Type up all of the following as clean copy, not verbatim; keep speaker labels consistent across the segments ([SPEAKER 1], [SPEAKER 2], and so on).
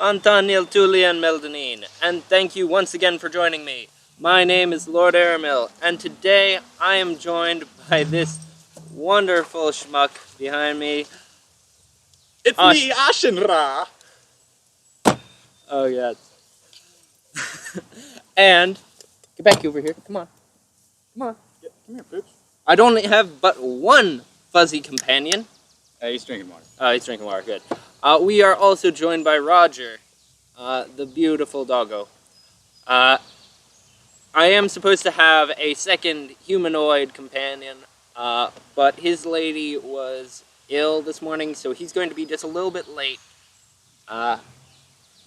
[SPEAKER 1] Antanil Tulian Meldanin, and thank you once again for joining me. My name is Lord Aramil, and today I am joined by this wonderful schmuck behind me.
[SPEAKER 2] It's me, Ashenra!
[SPEAKER 1] Oh, yes. And, get back over here, come on. Come on.
[SPEAKER 2] Yeah, come here, Pooch.
[SPEAKER 1] I don't have but one fuzzy companion.
[SPEAKER 2] He's drinking water.
[SPEAKER 1] Oh, he's drinking water, good. We are also joined by Roger, the beautiful doggo. I am supposed to have a second humanoid companion, but his lady was ill this morning, so he's going to be just a little bit late. I'm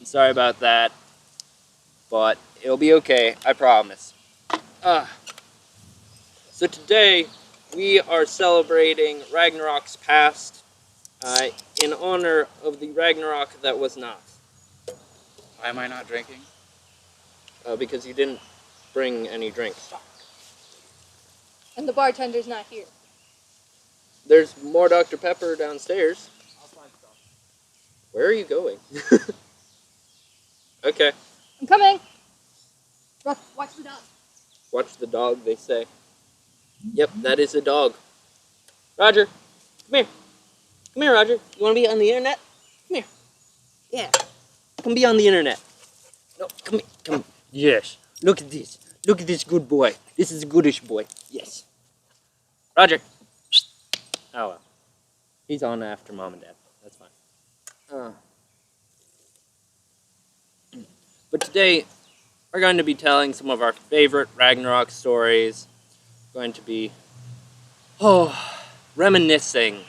[SPEAKER 1] sorry about that, but it'll be okay, I promise. So today, we are celebrating Ragnarok's past, in honor of the Ragnarok that was not.
[SPEAKER 2] Why am I not drinking?
[SPEAKER 1] Because you didn't bring any drinks.
[SPEAKER 3] And the bartender's not here.
[SPEAKER 1] There's more Dr. Pepper downstairs.
[SPEAKER 2] I'll find stuff.
[SPEAKER 1] Where are you going? Okay.
[SPEAKER 3] I'm coming! Ruff, watch the dog.
[SPEAKER 1] Watch the dog, they say. Yep, that is a dog. Roger, come here. Come here, Roger. You want to be on the internet? Come here. Yeah. Come be on the internet. No, come here. Come. Yes. Look at this. Look at this good boy. This is a goodish boy. Yes. Roger. Oh well. He's on after mom and dad. That's fine. But today, we're going to be telling some of our favorite Ragnarok stories. We're going to be, reminiscing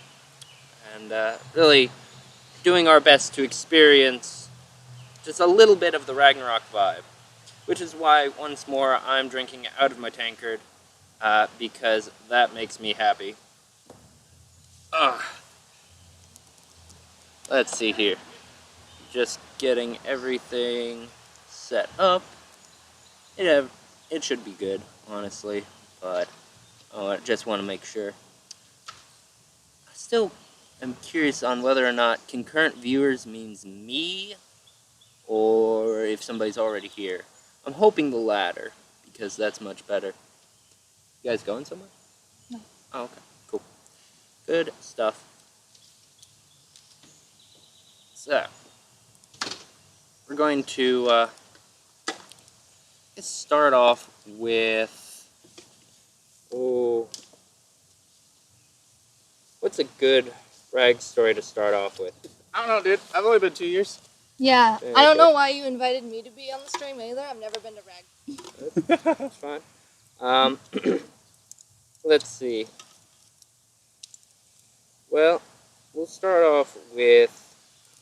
[SPEAKER 1] and really doing our best to experience just a little bit of the Ragnarok vibe. Which is why, once more, I'm drinking out of my tankard, because that makes me happy. Let's see here. Just getting everything set up. It should be good, honestly, but I just want to make sure. I still am curious on whether or not concurrent viewers means me, or if somebody's already here. I'm hoping the latter, because that's much better. You guys going somewhere?
[SPEAKER 3] No.
[SPEAKER 1] Oh, okay, cool. Good stuff. So, we're going to let's start off with, what's a good rag story to start off with?
[SPEAKER 2] I don't know, dude. I've only been 2 years.
[SPEAKER 3] Yeah,
[SPEAKER 1] Okay.
[SPEAKER 3] I don't know why you invited me to be on the stream either. I've never been to Rag.
[SPEAKER 1] That's fine. Let's see. Well, we'll start off with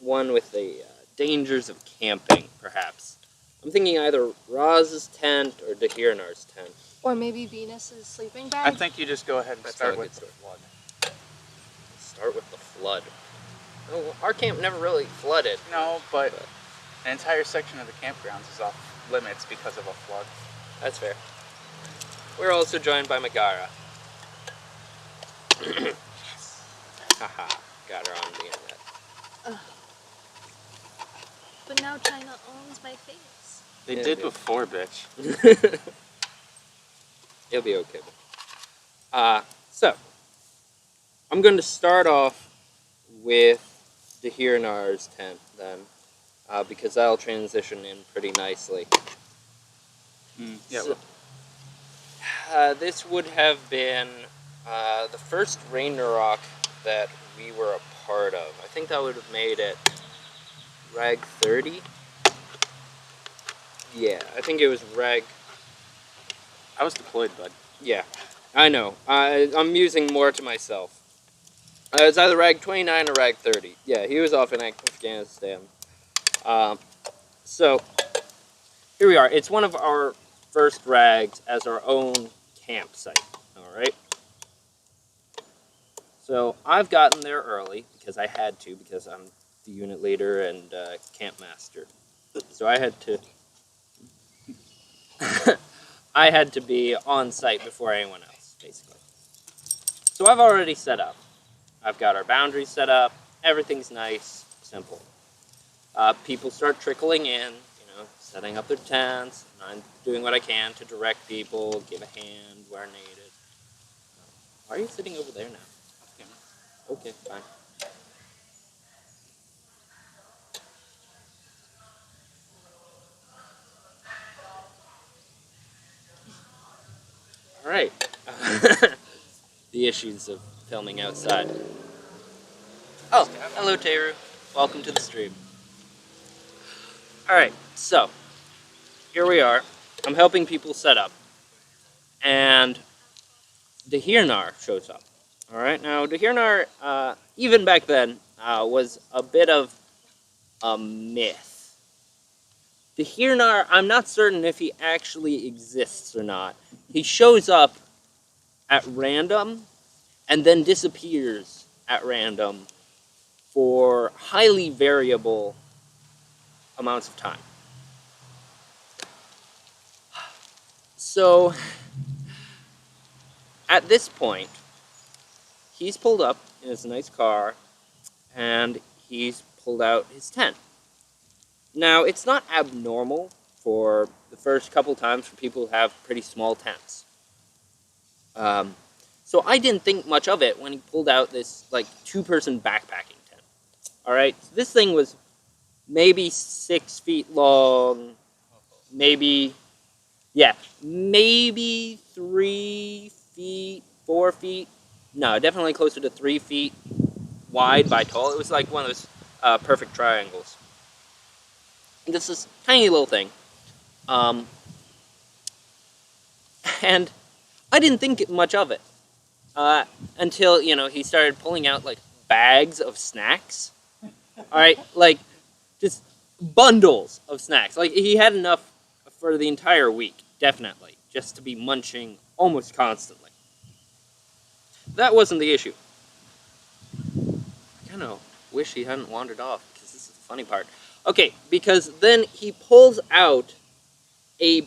[SPEAKER 1] one with the dangers of camping, perhaps. I'm thinking either Roz's tent or Dahirnar's tent.
[SPEAKER 3] Or maybe Venus's sleeping
[SPEAKER 2] I
[SPEAKER 3] bag.
[SPEAKER 2] think you just go ahead and
[SPEAKER 1] That's
[SPEAKER 2] start
[SPEAKER 1] not a
[SPEAKER 2] with the
[SPEAKER 1] good
[SPEAKER 2] flood.
[SPEAKER 1] Start with the flood. Oh, our camp never really flooded.
[SPEAKER 2] No, but an entire section of the campgrounds is off limits because of a flood.
[SPEAKER 1] That's fair. We're also joined by Megara.
[SPEAKER 2] Yes.
[SPEAKER 1] Haha, got her on the internet.
[SPEAKER 3] But now China owns my face.
[SPEAKER 2] They
[SPEAKER 1] Yeah,
[SPEAKER 2] did
[SPEAKER 1] dude.
[SPEAKER 2] before, bitch.
[SPEAKER 1] It'll be okay. So, I'm going to start off with Dahirnar's tent then, because that'll transition in pretty nicely.
[SPEAKER 2] Yeah.
[SPEAKER 1] So, this would have been the first Ragnarok that we were a part of. I think that would have made it Rag 30. Yeah, I think it was Rag.
[SPEAKER 2] I was deployed, bud.
[SPEAKER 1] Yeah, I know. I'm using more to myself. It's either Rag 29 or Rag 30. Yeah, he was off in Afghanistan. So, here we are. It's one of our first rags as our own campsite. Alright? So, I've gotten there early, because I had to, because I'm the unit leader and camp master. So I had to... I had to be on site before anyone else, basically. So I've already set up. I've got our boundaries set up. Everything's nice, simple. people start trickling in, setting up their tents, and I'm doing what I can to direct people, give a hand where needed. Why are you sitting over there now? Okay, fine. All right. The issues of filming outside. Oh, hello, Teru. Welcome to the stream. All right, so here we are. I'm helping people set up, and Dehirnar shows up. All right, now Dehirnar, even back then, was a bit of a myth. Dehirnar, I'm not certain if he actually exists or not. He shows up at random and then disappears at random for highly variable amounts of time. So, at this point, he's pulled up in his nice car, and he's pulled out his tent. Now, it's not abnormal for the first couple times for people who have pretty small tents. So I didn't think much of it when he pulled out this, two-person backpacking tent. Alright, so this thing was maybe 6 feet long, maybe 3 feet, 4 feet. No, definitely closer to 3 feet wide by tall. It was like one of those perfect triangles. And this is tiny little thing. And I didn't think much of it until, he started pulling out, bags of snacks. Alright, just bundles of snacks. He had enough for the entire week, definitely, just to be munching almost constantly. That wasn't the issue. I kind of wish he hadn't wandered off, because this is the funny part. Okay, because then he pulls out a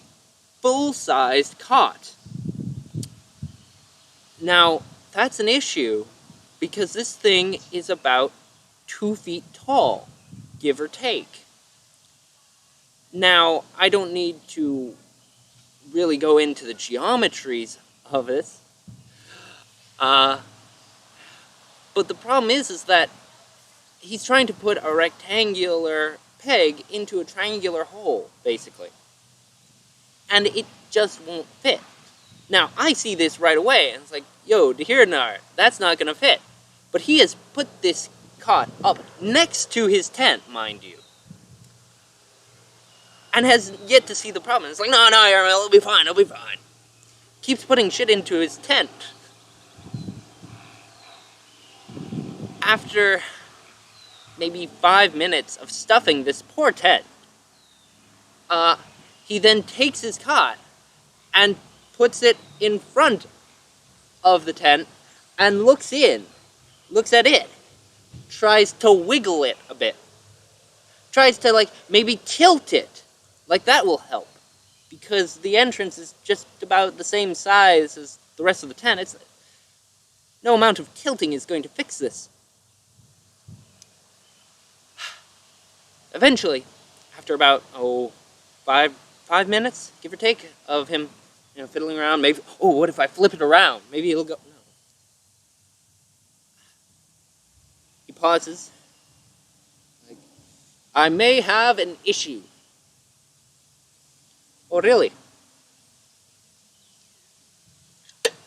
[SPEAKER 1] full-sized cot. Now, that's an issue, because this thing is about 2 feet tall, give or take. Now, I don't need to really go into the geometries of this, but the problem is that he's trying to put a rectangular peg into a triangular hole, basically. And it just won't fit. Now, I see this right away, and it's like, yo, Dehirnar, that's not going to fit. But he has put this cot up next to his tent, mind you. And has yet to see the problem. It's like, no, Aramil, it'll be fine, it'll be fine. Keeps putting shit into his tent. After maybe 5 minutes of stuffing this poor tent, he then takes his cot and puts it in front of the tent and looks at it, tries to wiggle it a bit, tries to maybe tilt it, that will help, because the entrance is just about the same size as the rest of the tent. No amount of tilting is going to fix this. Eventually, after about 5 minutes, give or take, of him fiddling around, maybe, what if I flip it around? Maybe it'll go, no. He pauses. I may have an issue. Oh, really?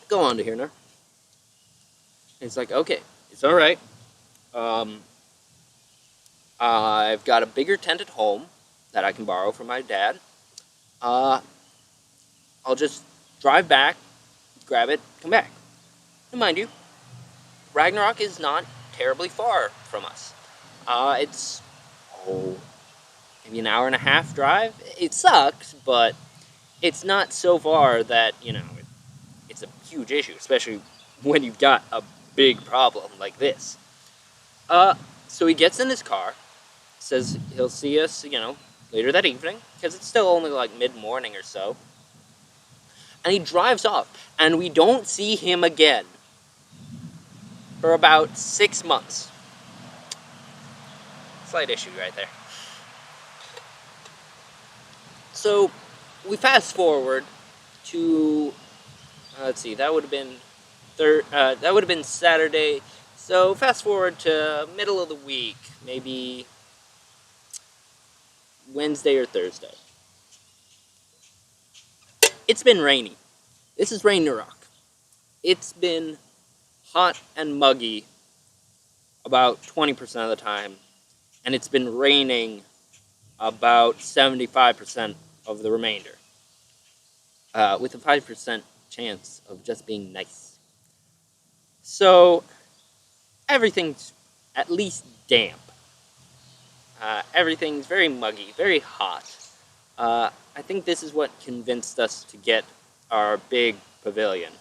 [SPEAKER 1] Go on, Dehirnar. It's like, okay, it's alright. I've got a bigger tent at home that I can borrow from my dad. I'll just drive back, grab it, come back. And mind you, Ragnarok is not terribly far from us. It's, maybe an hour and a half drive. It sucks, but it's not so far that, it's a huge issue, especially when you've got a big problem like this. So he gets in his car, says he'll see us, later that evening, because it's still only mid-morning or so. And he drives off, and we don't see him again for about 6 months. Slight issue right there. So we fast forward to let's see, that would have been Saturday. So fast forward to middle of the week, maybe Wednesday or Thursday. It's been rainy. This is Ragnarok. It's been hot and muggy about 20% of the time, and it's been raining about 75% of the remainder, with a 5% chance of just being nice. So everything's at least damp. Everything's very muggy, very hot. I think this is what convinced us to get our big pavilion.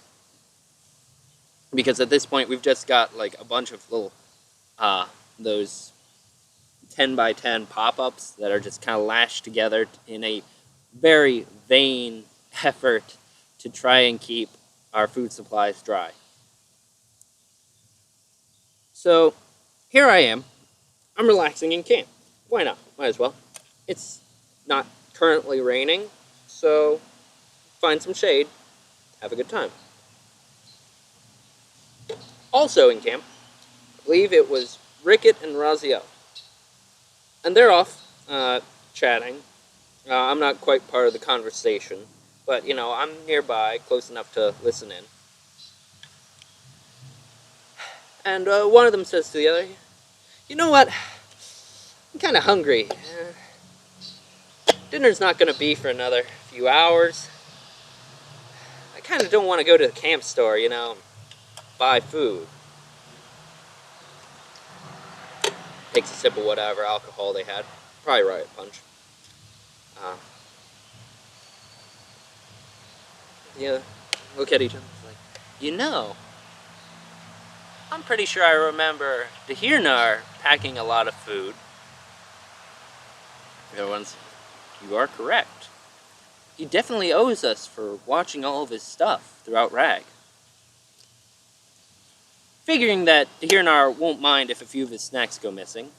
[SPEAKER 1] Because at this point, we've just got like a bunch of little, those 10 by 10 pop-ups that are just kind of lashed together in a very vain effort to try and keep our food supplies dry. So here I am. I'm relaxing in camp. Why not? Might as well. It's not currently raining, so find some shade, have a good time. Also in camp, I believe it was Rickett and Raziel. And they're off chatting. I'm not quite part of the conversation, but, you know, I'm nearby, close enough to listen in. And one of them says to the other, "You know what? I'm kind of hungry. Dinner's not going to be for another few hours. I kind of don't want to go to the camp store, you know, buy food." Takes a sip of whatever alcohol they had. Probably Riot Punch. Yeah, look at each other. Like, you know, I'm pretty sure I remember Dehirnar packing a lot of food. The other one's, you are correct. He definitely owes us for watching all of his stuff throughout Rag. Figuring that Dehirnar won't mind if a few of his snacks go missing,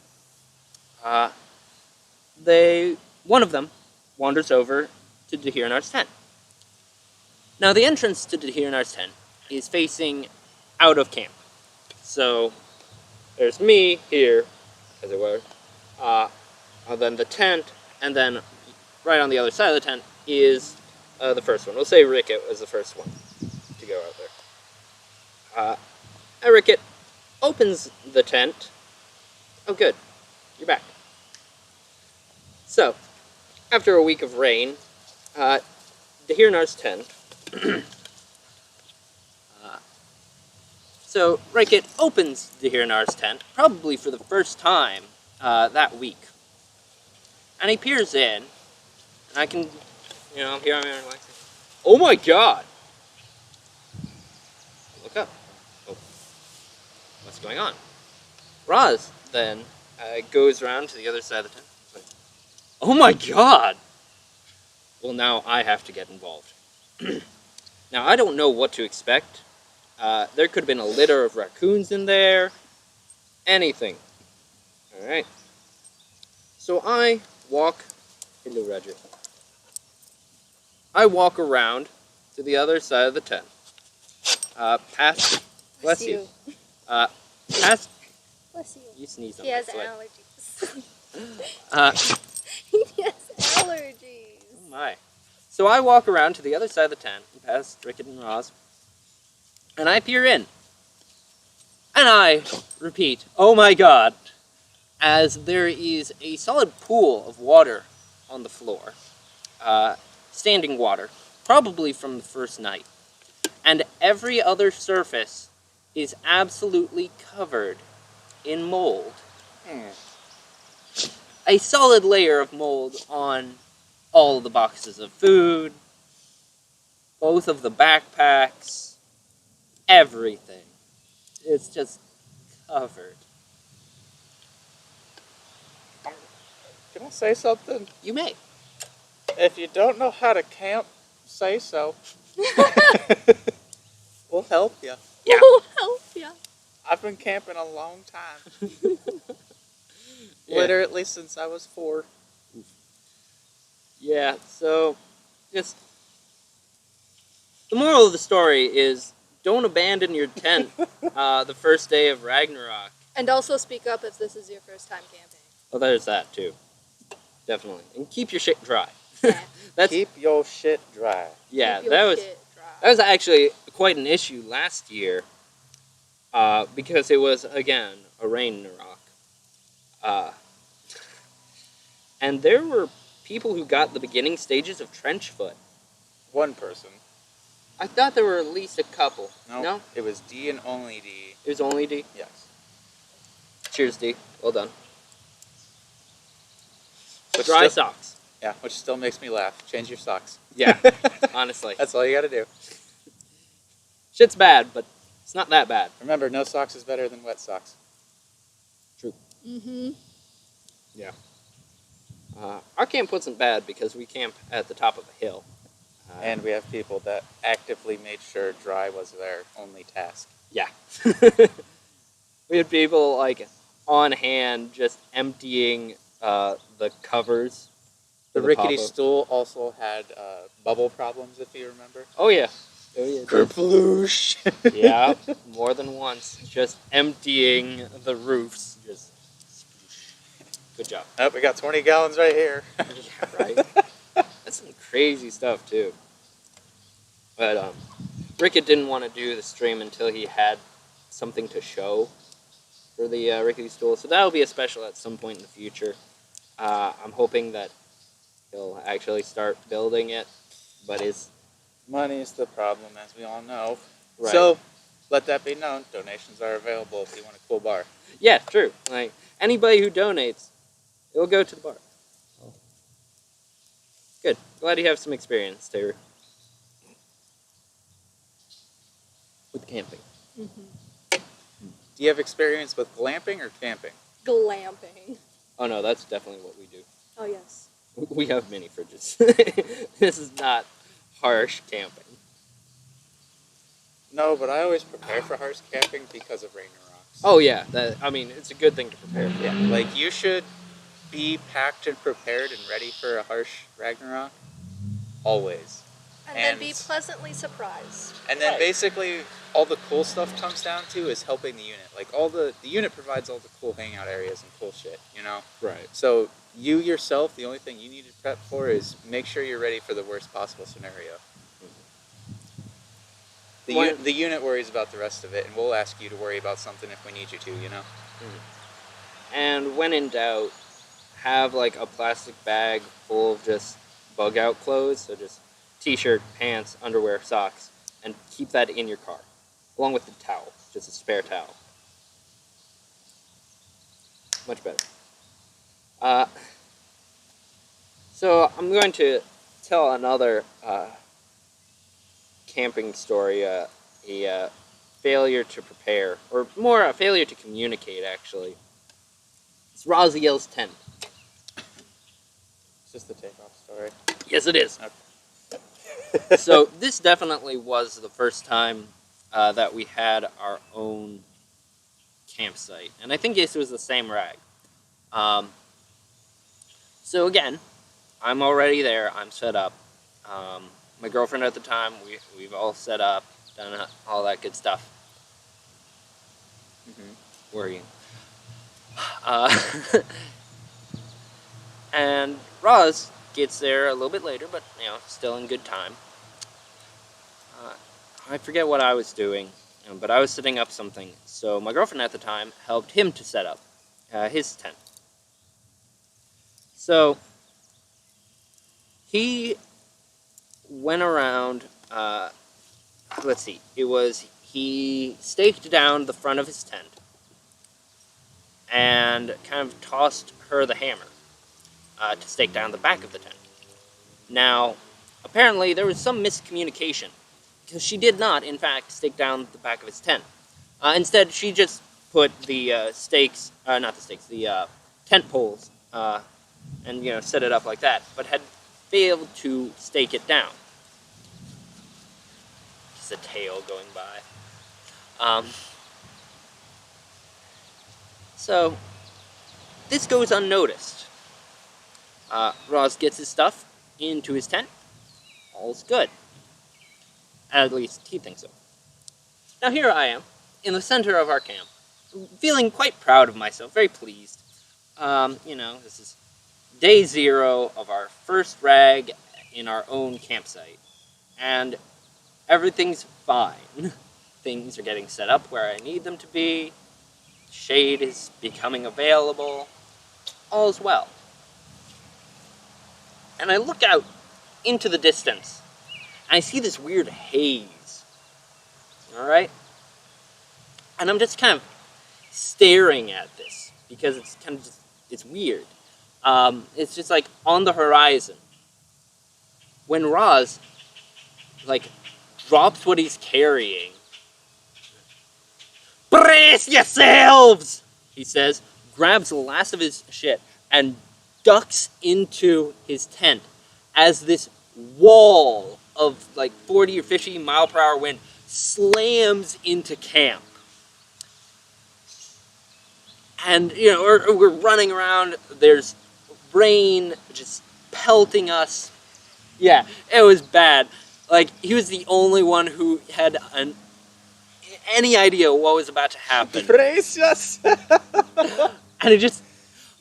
[SPEAKER 1] one of them wanders over to Dehirnar's tent. Now, the entrance to Dehirnar's tent is facing out of camp. So, there's me here, as it were, and then the tent, and then right on the other side of the tent is the first one. We'll say Rickett was the first one to go out there. Rickett opens the tent. Oh, good. You're back. So, after a week of rain, Dehirnar's tent. So, Rickett opens Dehirnar's tent, probably for the first time that week. And he peers in, and I can, you know, here I am relaxing. Oh my god! Look up. Oh. What's going on? Raz then goes around to the other side of the tent. Like, oh my god! Well, now I have to get involved. Now, I don't know what to expect. There could have been a litter of raccoons in there. Anything. Alright. So I walk... Hello, Roger. I walk around to the other side of the tent. Past... Bless you. Past...
[SPEAKER 3] Bless you.
[SPEAKER 1] You sneeze on
[SPEAKER 3] He
[SPEAKER 1] my
[SPEAKER 3] has
[SPEAKER 1] foot.
[SPEAKER 3] allergies. He has allergies.
[SPEAKER 1] Oh my. So I walk around to the other side of the tent, past Rickett and Roz, and I peer in. And I repeat, oh my god, as there is a solid pool of water on the floor. Standing water, probably from the first night. And every other surface is absolutely covered in mold. A solid layer of mold on all the boxes of food, both of the backpacks, everything. It's just covered.
[SPEAKER 2] Can I say something?
[SPEAKER 1] You may.
[SPEAKER 2] If you don't know how to camp, say so. We'll help you.
[SPEAKER 1] Yeah.
[SPEAKER 3] We'll help ya.
[SPEAKER 2] I've been camping a long time.
[SPEAKER 1] Yeah.
[SPEAKER 2] Literally since I was 4.
[SPEAKER 1] Yeah, so just the moral of the story is don't abandon your tent the first day of Ragnarok.
[SPEAKER 3] And also speak up if this is your first time camping.
[SPEAKER 1] Well, there's that too. Definitely. And keep your shit dry.
[SPEAKER 3] Yeah.
[SPEAKER 1] That's
[SPEAKER 2] Keep your shit dry.
[SPEAKER 1] yeah,
[SPEAKER 3] Keep your
[SPEAKER 1] that was
[SPEAKER 3] shit dry.
[SPEAKER 1] that was actually quite an issue last year. Because it was again a Ragnarok. And there were people who got the beginning stages of trench foot.
[SPEAKER 2] One person.
[SPEAKER 1] I thought there were at least a couple.
[SPEAKER 2] Nope.
[SPEAKER 1] No?
[SPEAKER 2] It was D and only D.
[SPEAKER 1] It was only D?
[SPEAKER 2] Yes.
[SPEAKER 1] Cheers, D. Well done.
[SPEAKER 2] Which
[SPEAKER 1] Dry
[SPEAKER 2] still-
[SPEAKER 1] socks.
[SPEAKER 2] Yeah, which still makes me laugh. Change your socks.
[SPEAKER 1] Yeah, honestly.
[SPEAKER 2] That's all you gotta do.
[SPEAKER 1] Shit's bad, but it's not that bad.
[SPEAKER 2] Remember, no socks is better than wet socks.
[SPEAKER 3] Mm-hmm.
[SPEAKER 1] Our camp wasn't bad because we camp at the top of a hill.
[SPEAKER 2] And we have people that actively made sure dry was their only task.
[SPEAKER 1] Yeah. We had people, like, on hand just emptying the covers.
[SPEAKER 2] The
[SPEAKER 1] for
[SPEAKER 2] rickety
[SPEAKER 1] pop-up.
[SPEAKER 2] stool also had bubble problems, if you remember.
[SPEAKER 1] Oh, yeah. Oh, yeah.
[SPEAKER 2] Kerploosh!
[SPEAKER 1] Yeah, more than once. Just emptying the roofs. Just. Good job.
[SPEAKER 2] Oh, we got 20 gallons right here.
[SPEAKER 1] Yeah, right? That's some crazy stuff, too. But, Rickett didn't want to do the stream until he had something to show for the rickety stool. So that'll be a special at some point in the future. I'm hoping that he'll actually start building it, but it's...
[SPEAKER 2] Money's the problem, as we all know.
[SPEAKER 1] Right.
[SPEAKER 2] So, let that be known. Donations are available if you want a cool bar.
[SPEAKER 1] Yeah, true. Like, anybody who donates, it'll go to the bar. Good. Glad you have some experience, Taylor. With camping.
[SPEAKER 3] Mm-hmm.
[SPEAKER 2] Do you have experience with glamping or camping?
[SPEAKER 3] Glamping.
[SPEAKER 1] Oh no, that's definitely what we do.
[SPEAKER 3] Oh, yes.
[SPEAKER 1] We have mini fridges. This is not harsh camping.
[SPEAKER 2] No, but I always prepare for harsh camping because of Ragnarok.
[SPEAKER 1] Oh yeah, it's a good thing to prepare for.
[SPEAKER 2] Yeah, like you should be packed and prepared and ready for a harsh Ragnarok. Always.
[SPEAKER 3] And then be
[SPEAKER 2] And-
[SPEAKER 3] pleasantly surprised.
[SPEAKER 2] And then
[SPEAKER 1] Right.
[SPEAKER 2] basically all the cool stuff comes down to is helping the unit. Like the unit provides all the cool hangout areas and cool shit, you know?
[SPEAKER 1] Right.
[SPEAKER 2] So you yourself, the only thing you need to prep for is make sure you're ready for the worst possible scenario. The unit worries about the rest of it, and we'll ask you to worry about something if we need you to, you know?
[SPEAKER 1] And when in doubt, have like a plastic bag full of just bug out clothes, so just t-shirt, pants, underwear, socks, and keep that in your car, along with the towel, just a spare towel. Much better. So I'm going to tell another camping story, a failure to prepare, or more a failure to communicate, actually. It's Raziel's tent.
[SPEAKER 2] It's just the takeoff story.
[SPEAKER 1] Yes, it is.
[SPEAKER 2] Okay.
[SPEAKER 1] So this definitely was the first time that we had our own campsite, and I think this was the same rag. So again, I'm already there. I'm set up. My girlfriend at the time, we've all set up, done all that good stuff.
[SPEAKER 2] Mm-hmm.
[SPEAKER 1] Worrying. And Roz gets there a little bit later, but still in good time. I forget what I was doing, but I was setting up something. So my girlfriend at the time helped him to set up his tent. So he went around. Let's see. He staked down the front of his tent and kind of tossed her the hammer to stake down the back of the tent. Now, apparently there was some miscommunication, because she did not, in fact, stake down the back of his tent. Instead, she just put the the tent poles, and set it up like that, but had failed to stake it down. Just a tail going by. So, this goes unnoticed. Roz gets his stuff, into his tent. All's good. At least he thinks so. Now here I am, in the center of our camp, feeling quite proud of myself, very pleased. This is day 0 of our first rag in our own campsite. And everything's fine. Things are getting set up where I need them to be. Shade is becoming available. All's well. And I look out into the distance, and I see this weird haze. Alright? And I'm just kind of staring at this, because it's kind of just, it's weird. It's just like on the horizon. When Roz, drops what he's carrying. "Brace yourselves!" he says, grabs the last of his shit, and ducks into his tent as this wall of 40 or 50 mile per hour wind slams into camp. And, we're running around, there's rain just pelting us. Yeah, it was bad. He was the only one who had any idea what was about to happen.
[SPEAKER 2] Brace yourself!
[SPEAKER 1] And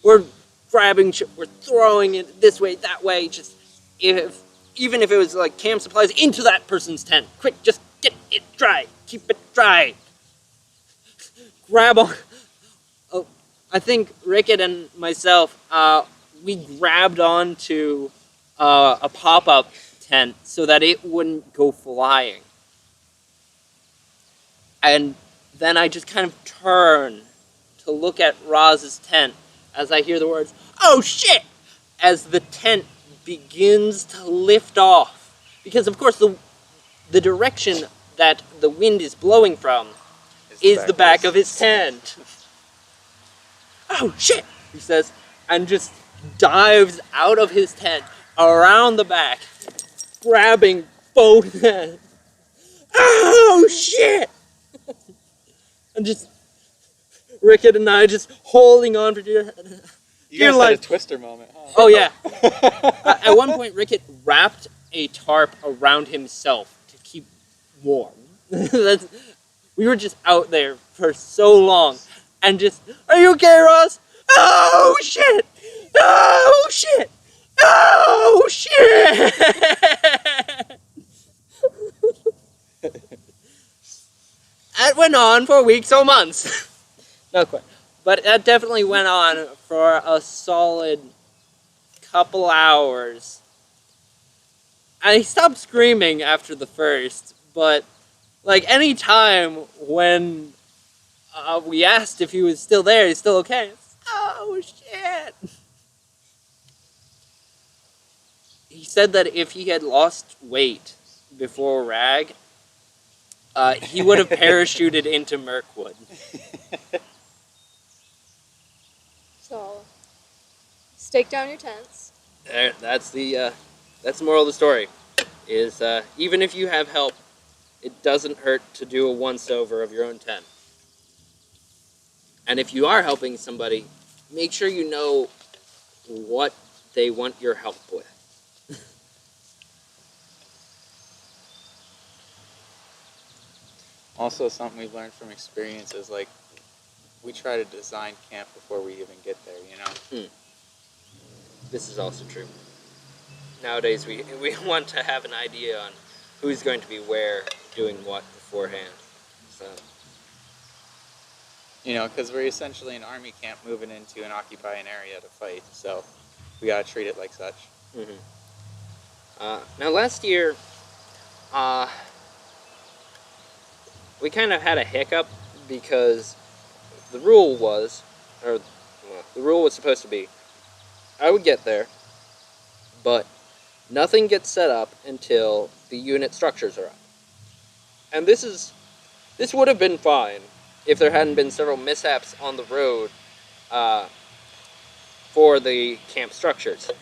[SPEAKER 1] we're grabbing shit, we're throwing it this way, that way, even if it was camp supplies, into that person's tent. Quick, just get it dry, keep it dry. Grab on. Oh, I think Rickett and myself, we grabbed onto a pop-up tent so that it wouldn't go flying. And then I just kind of turn to look at Roz's tent as I hear the words, "Oh shit!" as the tent begins to lift off. Because, of course, the direction that the wind is blowing from is the back of his tent. "Oh shit!" he says, and just dives out of his tent, around the back, grabbing both hands. "Oh shit!" And just Rickett and I just holding on for dear
[SPEAKER 2] You guys had a Twister moment, huh?
[SPEAKER 1] Oh yeah. At one point, Rickett wrapped a tarp around himself to keep warm. We were just out there for so long, and just, "Are you okay, Ross? Oh shit! Oh shit! Oh shit!" That went on for weeks or months. Not quite. But that definitely went on for a solid couple hours. And he stopped screaming after the first, but any time when we asked if he was still there, he's still okay. "Oh shit!" He said that if he had lost weight before Rag, he would have parachuted into Mirkwood.
[SPEAKER 3] So, stake down your tents.
[SPEAKER 1] That's the moral of the story. Is even if you have help, it doesn't hurt to do a once-over of your own tent. And if you are helping somebody, make sure you know what they want your help with.
[SPEAKER 2] Also, something we've learned from experience is we try to design camp before we even get there,
[SPEAKER 1] This is also true. Nowadays, we want to have an idea on who's going to be where, doing what beforehand. So,
[SPEAKER 2] because we're essentially an army camp moving into an occupying area to fight, so we gotta treat it like such.
[SPEAKER 1] Now, last year, we kind of had a hiccup because the rule was supposed to be, I would get there, but nothing gets set up until the unit structures are up. And this would have been fine if there hadn't been several mishaps on the road for the camp structures.
[SPEAKER 2] It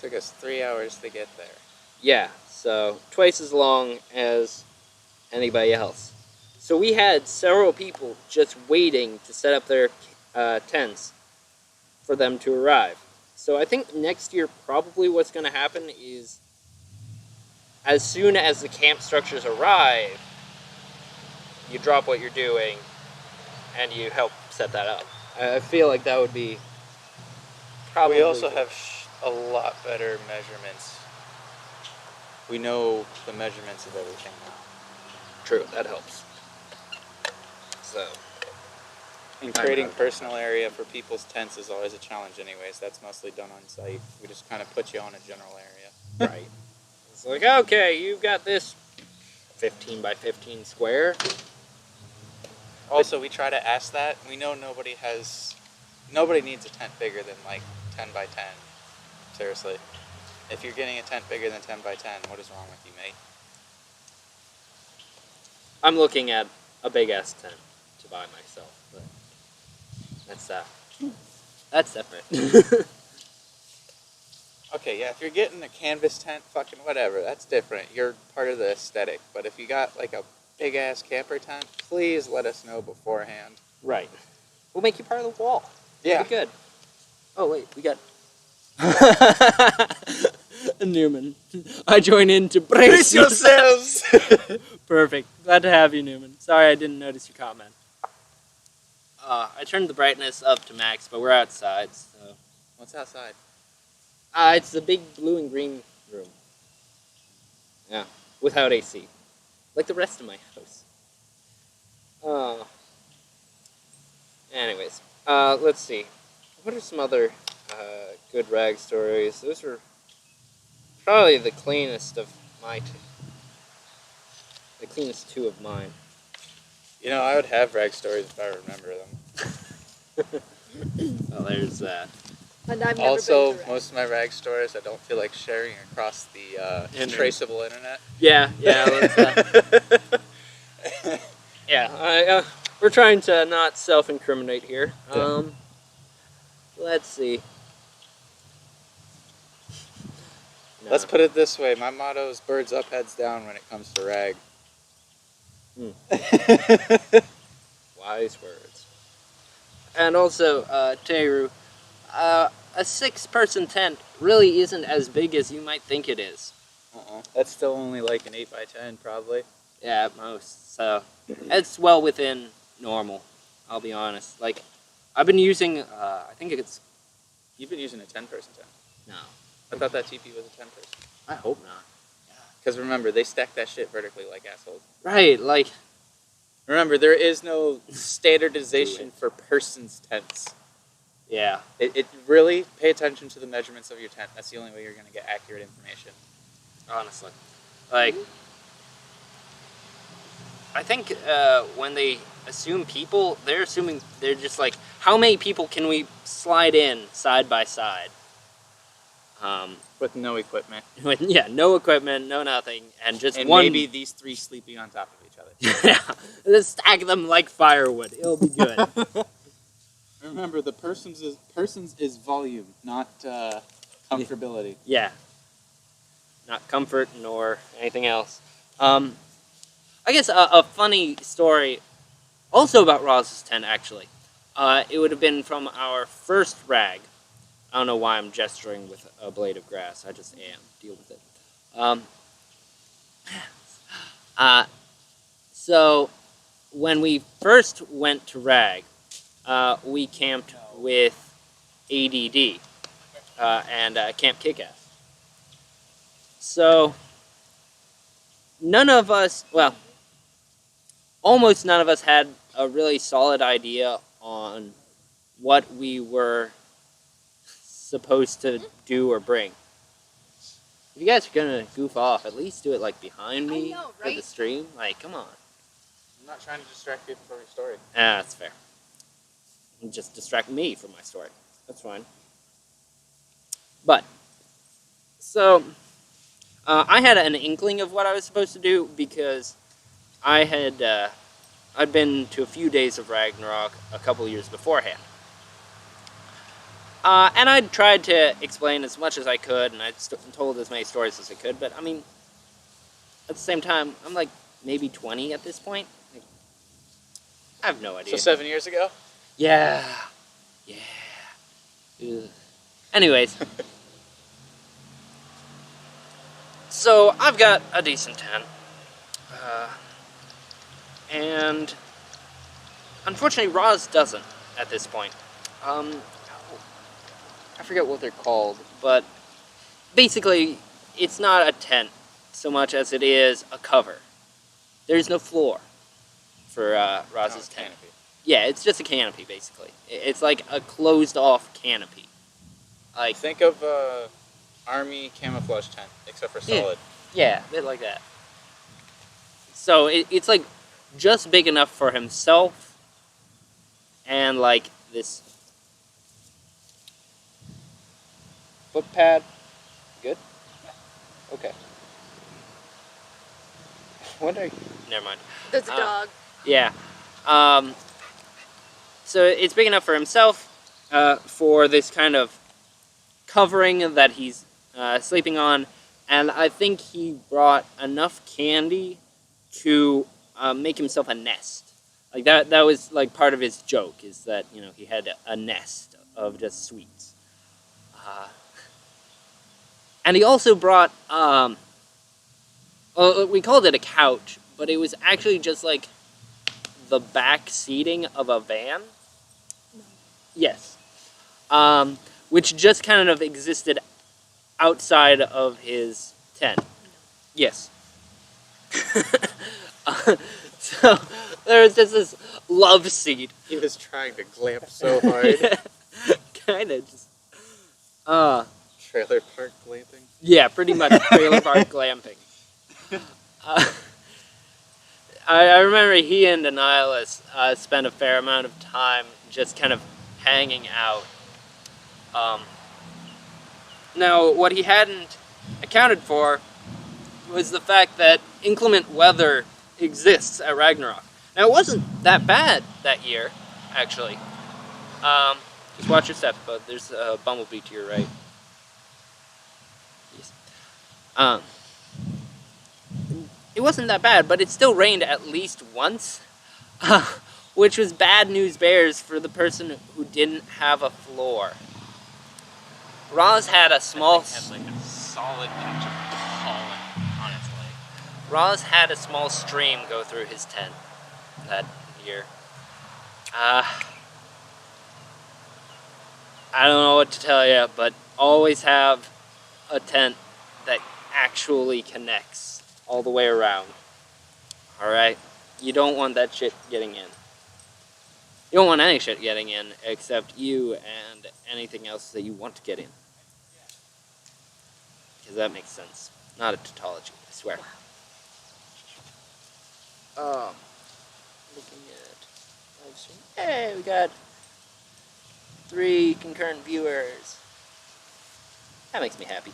[SPEAKER 2] took us 3 hours to get there.
[SPEAKER 1] Yeah, so twice as long as anybody else. So we had several people just waiting to set up their tents for them to arrive. So I think next year probably what's going to happen is as soon as the camp structures arrive, you drop what you're doing and you help set that up. I feel like that would be probably
[SPEAKER 2] We also
[SPEAKER 1] good.
[SPEAKER 2] have a lot better measurements. We know the measurements of everything now.
[SPEAKER 1] True, that helps. So,
[SPEAKER 2] And creating personal area for people's tents is always a challenge anyways. That's mostly done on site. We just kind of put you on a general area.
[SPEAKER 1] right. It's like, okay, you've got this 15 by 15 square.
[SPEAKER 2] Also, we try to ask that. We know nobody needs a tent bigger than like 10 by 10. Seriously. If you're getting a tent bigger than 10 by 10, what is wrong with you, mate?
[SPEAKER 1] I'm looking at a big ass tent to buy myself, but that's separate.
[SPEAKER 2] Okay, yeah, if you're getting a canvas tent, fucking whatever, that's different. You're part of the aesthetic. But if you got like a big ass camper tent, please let us know beforehand.
[SPEAKER 1] Right. We'll make you part of the wall.
[SPEAKER 2] Yeah.
[SPEAKER 1] Be good. Oh wait, we got Newman. I join in to brace yourselves. Perfect. Glad to have you, Newman. Sorry I didn't notice your comment. I turned the brightness up to max, but we're outside, so.
[SPEAKER 2] What's outside?
[SPEAKER 1] It's the big blue and green room. Yeah, without AC. Like the rest of my house. Anyways, let's see. What are some other good rag stories? Those were probably the cleanest of the cleanest two of mine.
[SPEAKER 2] You know, I would have rag stories if I remember them.
[SPEAKER 1] Well, there's that.
[SPEAKER 3] And I've never
[SPEAKER 2] Also,
[SPEAKER 3] been to
[SPEAKER 2] most of my rag stories I don't feel like sharing across the traceable internet.
[SPEAKER 1] Yeah, yeah. We're trying to not self-incriminate here.
[SPEAKER 2] Yeah.
[SPEAKER 1] Let's see. No.
[SPEAKER 2] Let's put it this way. My motto is birds up, heads down when it comes to rag.
[SPEAKER 1] Wise words. And also, Teru, a 6-person tent really isn't as big as you might think it is.
[SPEAKER 2] That's still only like an 8 by 10 probably.
[SPEAKER 1] Yeah, at most. So, it's well within normal, I'll be honest. Like, I've been using, I think it's...
[SPEAKER 2] You've been using a 10-person tent.
[SPEAKER 1] No.
[SPEAKER 2] I thought that TP was a 10-person.
[SPEAKER 1] I hope not.
[SPEAKER 2] Because remember, they stack that shit vertically like assholes.
[SPEAKER 1] Right, like...
[SPEAKER 2] Remember, there is no standardization for persons' tents.
[SPEAKER 1] Yeah.
[SPEAKER 2] It really, pay attention to the measurements of your tent. That's the only way you're going to get accurate information.
[SPEAKER 1] Honestly. Like... I think when they assume people, they're just like, how many people can we slide in side by side?
[SPEAKER 2] With no equipment.
[SPEAKER 1] Yeah, no equipment, no nothing, and just
[SPEAKER 2] And
[SPEAKER 1] one.
[SPEAKER 2] maybe these 3 sleeping on top of each other.
[SPEAKER 1] Yeah, let's stack them like firewood. It'll be good.
[SPEAKER 2] Remember, the persons is volume, not comfortability.
[SPEAKER 1] Yeah. Not comfort nor anything else. I guess a funny story, also about Roz's tent, actually. It would have been from our first rag. I don't know why I'm gesturing with a blade of grass. I just am. Deal with it. So, when we first went to rag, we camped with ADD and Camp Kickass. So, none of us, well, almost none of us had a really solid idea on what we were supposed to do or bring. If you guys are gonna goof off, at least do it like behind me
[SPEAKER 3] I know,
[SPEAKER 1] for the
[SPEAKER 3] right?
[SPEAKER 1] stream. Like, come on.
[SPEAKER 2] I'm not trying to distract people from your story.
[SPEAKER 1] Ah, that's fair. And just distract me from my story. That's fine. But, so, I had an inkling of what I was supposed to do because I had, I'd been to a few days of Ragnarok a couple years beforehand. And I'd tried to explain as much as I could, and I'd told as many stories as I could, but I mean, at the same time, I'm like maybe 20 at this point. Like, I have no idea.
[SPEAKER 2] So 7 years ago?
[SPEAKER 1] Yeah. Ugh. Anyways. So, I've got a decent 10. And unfortunately, Roz doesn't at this point. I forget what they're called, but basically, it's not a tent so much as it is a cover. There's no floor for Roz's tent.
[SPEAKER 2] Canopy.
[SPEAKER 1] Yeah, it's just a canopy, basically. It's like a closed-off canopy. Like,
[SPEAKER 2] Think of army camouflage tent, except for solid.
[SPEAKER 1] yeah, a bit like that. So it's like just big enough for himself and like this foot pad. Good? Okay. What are you? Never mind.
[SPEAKER 3] There's a dog.
[SPEAKER 1] Yeah. So it's big enough for himself, for this kind of covering that he's sleeping on, and I think he brought enough candy to make himself a nest. Like that was like part of his joke, is that, you know, he had a nest of just sweets. And he also brought, well, we called it a couch, but it was actually just like the back seating of a van. Yes. Which just kind of existed outside of his tent. Yes. So there was just this love seat.
[SPEAKER 2] He was trying to glamp so hard.
[SPEAKER 1] Kind of just.
[SPEAKER 2] Trailer park glamping.
[SPEAKER 1] Yeah, pretty much trailer park glamping. I remember he and Annihilus spent a fair amount of time just kind of hanging out. Now, what he hadn't accounted for was the fact that inclement weather exists at Ragnarok. Now, it wasn't that bad that year, actually. Just watch your step, but there's a bumblebee to your right. Yes. It wasn't that bad, but it still rained at least once, which was bad news bears for the person who didn't have a floor. Roz had a small...
[SPEAKER 2] Has like a solid patch of pollen on its leg.
[SPEAKER 1] Roz had a small stream go through his tent that year. I don't know what to tell you, but always have a tent that actually connects all the way around. Alright? You don't want that shit getting in. You don't want any shit getting in except you and anything else that you want to get in. Because that makes sense. Not a tautology, I swear. Looking at live stream. Hey, we got 3 concurrent viewers. That makes me happy.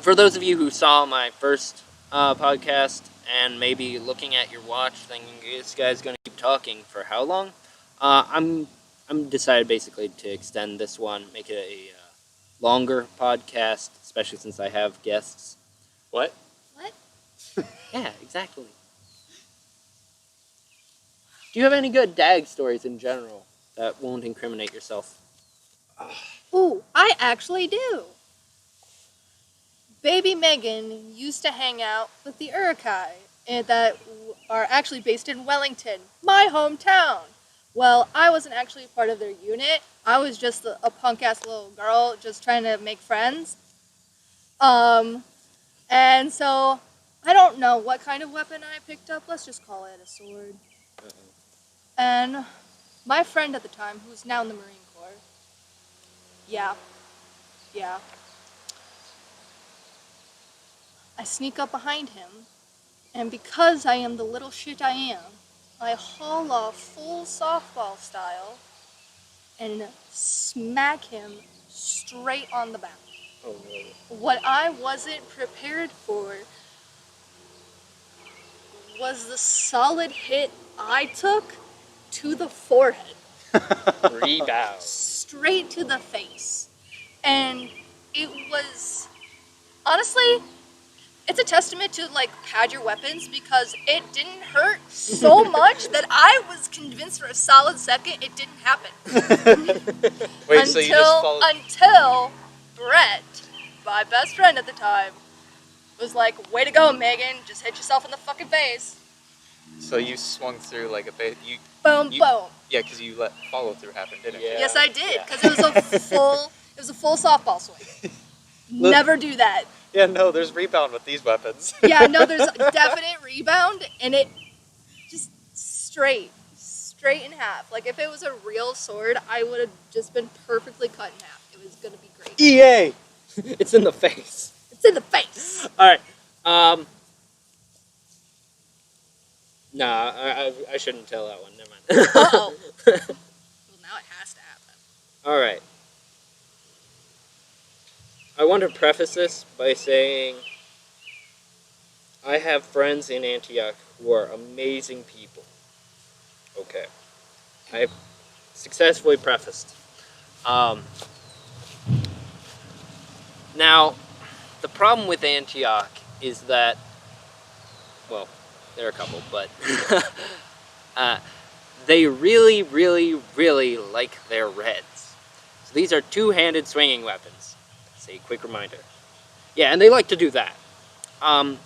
[SPEAKER 1] For those of you who saw my first podcast and maybe looking at your watch thinking this guy's going to keep talking for how long, I'm decided basically to extend this one, make it a longer podcast, especially since I have guests.
[SPEAKER 2] What?
[SPEAKER 3] What?
[SPEAKER 1] Yeah, exactly. Do you have any good dag stories in general that won't incriminate yourself?
[SPEAKER 3] Ooh, I actually do. Baby Megan used to hang out with the Urukai that are actually based in Wellington, my hometown. Well, I wasn't actually part of their unit. I was just a punk-ass little girl just trying to make friends. And so I don't know what kind of weapon I picked up. Let's just call it a sword. And my friend at the time, who's now in the Marine Corps, yeah. I sneak up behind him, and because I am the little shit I am, I haul off full softball style and smack him straight on the back.
[SPEAKER 1] Oh no.
[SPEAKER 3] What I wasn't prepared for was the solid hit I took to the forehead.
[SPEAKER 1] Rebound.
[SPEAKER 3] Straight to the face. And it was, honestly, it's a testament to like pad your weapons because it didn't hurt so much that I was convinced for a solid second it didn't happen.
[SPEAKER 2] Wait, so you just followed...
[SPEAKER 3] Until Brett, my best friend at the time, was like, "Way to go, Megan! Just hit yourself in the fucking face."
[SPEAKER 2] So you swung through like a base.
[SPEAKER 3] Boom.
[SPEAKER 2] Yeah, because you let follow through happen, didn't you?
[SPEAKER 1] Yeah.
[SPEAKER 3] Yes, I did, because it was a full softball swing. Never do that.
[SPEAKER 2] Yeah, no, there's rebound with these weapons.
[SPEAKER 3] Yeah, no, there's a definite rebound, and it just straight in half. Like if it was a real sword, I would have just been perfectly cut in half. It was gonna be great.
[SPEAKER 1] EA! It's in the face.
[SPEAKER 3] It's in the face.
[SPEAKER 1] Alright, nah, I shouldn't tell that one, never mind.
[SPEAKER 3] Uh-oh. Well, now it has to happen.
[SPEAKER 1] Alright. I want to preface this by saying I have friends in Antioch who are amazing people. Okay. I've successfully prefaced. Now, the problem with Antioch is that, well, there are a couple, but they really, really, really like their reds. So these are two-handed swinging weapons. That's a quick reminder. Yeah, and they like to do that. Now,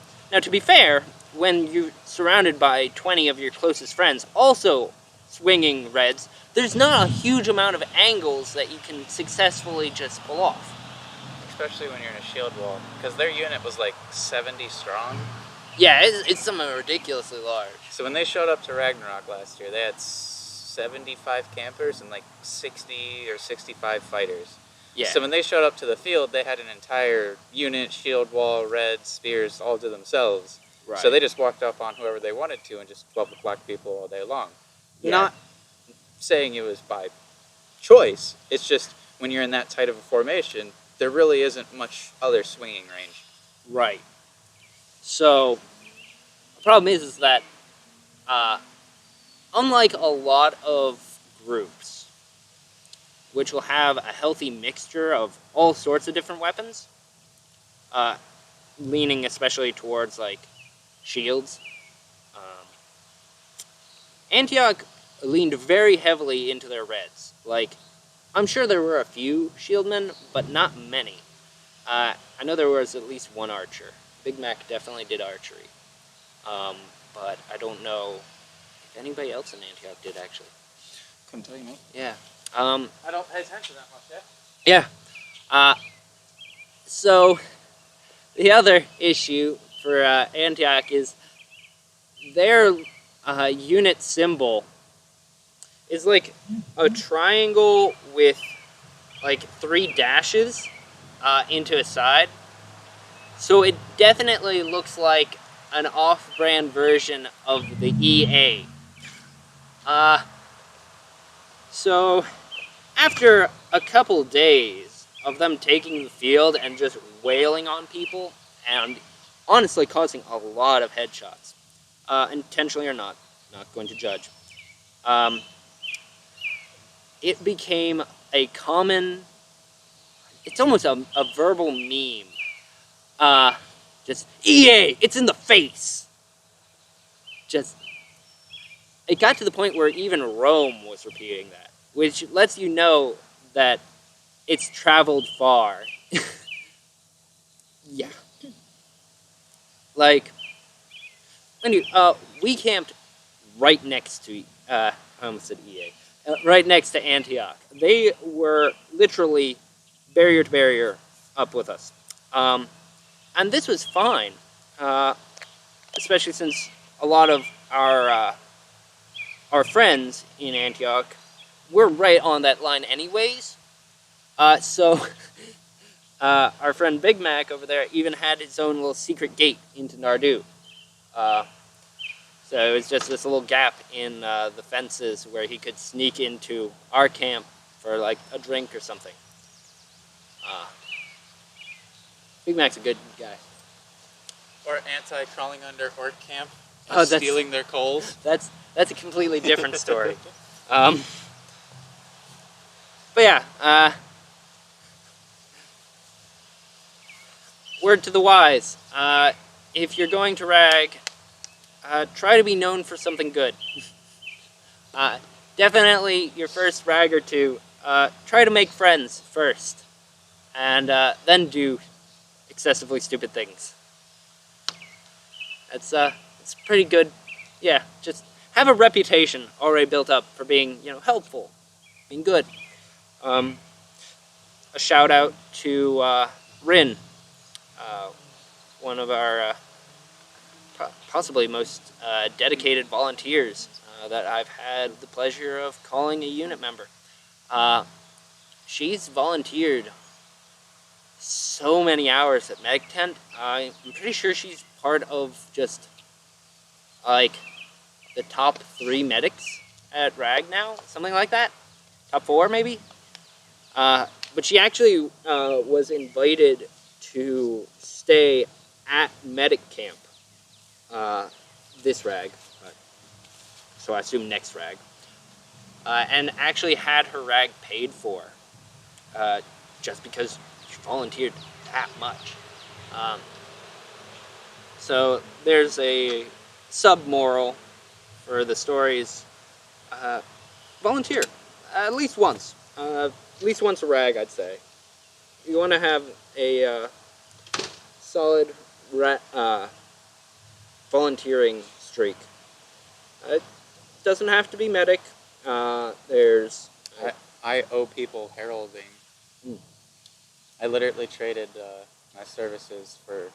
[SPEAKER 1] to be fair, when you're surrounded by 20 of your closest friends also swinging reds, there's not a huge amount of angles that you can successfully just pull off.
[SPEAKER 2] Especially when you're in a shield wall, because their unit was like 70 strong.
[SPEAKER 1] Yeah, it's something ridiculously large.
[SPEAKER 2] So when they showed up to Ragnarok last year, they had 75 campers and like 60 or 65 fighters.
[SPEAKER 1] Yeah.
[SPEAKER 2] So when they showed up to the field, they had an entire unit, shield wall, reds, spears, all to themselves.
[SPEAKER 1] Right.
[SPEAKER 2] So they just walked up on whoever they wanted to and just 12 o'clock people all day long.
[SPEAKER 1] Yeah.
[SPEAKER 2] Not saying it was by choice. It's just when you're in that tight of a formation, there really isn't much other swinging range.
[SPEAKER 1] Right. So, the problem is that, unlike a lot of groups, which will have a healthy mixture of all sorts of different weapons, leaning especially towards, like, shields, Antioch leaned very heavily into their reds. Like, I'm sure there were a few shieldmen, but not many. I know there was at least one archer. Big Mac definitely did archery. But I don't know if anybody else in Antioch did, actually.
[SPEAKER 2] Couldn't tell you, mate.
[SPEAKER 1] Yeah.
[SPEAKER 2] I don't pay attention that much, yeah?
[SPEAKER 1] Yeah. So, the other issue for Antioch is their unit symbol is like a triangle with like 3 dashes into a side. So it definitely looks like an off-brand version of the EA. So after a couple days of them taking the field and just wailing on people and honestly causing a lot of headshots, intentionally or not going to judge, it became a common, it's almost a verbal meme. Just, EA, it's in the face! Just, it got to the point where even Rome was repeating that, which lets you know that it's traveled far. Yeah. Like, we camped right next to, I almost said EA, right next to Antioch. They were literally barrier to barrier up with us. And this was fine, especially since a lot of our friends in Antioch were right on that line anyways. So our friend Big Mac over there even had his own little secret gate into Nardu. So it was just this little gap in the fences where he could sneak into our camp for like a drink or something. Big Mac's a good guy.
[SPEAKER 2] Or anti-crawling under orc camp
[SPEAKER 1] Oh,
[SPEAKER 2] and stealing their coals.
[SPEAKER 1] That's a completely different story. But yeah, word to the wise. if you're going to rag, try to be known for something good. Definitely your first rag or two, try to make friends first, and then do excessively stupid things. It's pretty good. Yeah, just have a reputation already built up for being, helpful, being good. A shout out to Rin, one of our possibly most dedicated volunteers that I've had the pleasure of calling a unit member. She's volunteered so many hours at Meg Tent. I'm pretty sure she's part of just like the top 3 medics at RAG now, something like that. Top 4 maybe. But she actually was invited to stay at medic camp this RAG, so I assume next RAG, and actually had her RAG paid for, just because she volunteered that much. So there's a sub-moral for the stories. Volunteer, at least once. At least once a RAG, I'd say. You want to have a solid volunteering streak. It doesn't have to be medic. There's...
[SPEAKER 2] I owe people heralding. I literally traded my services for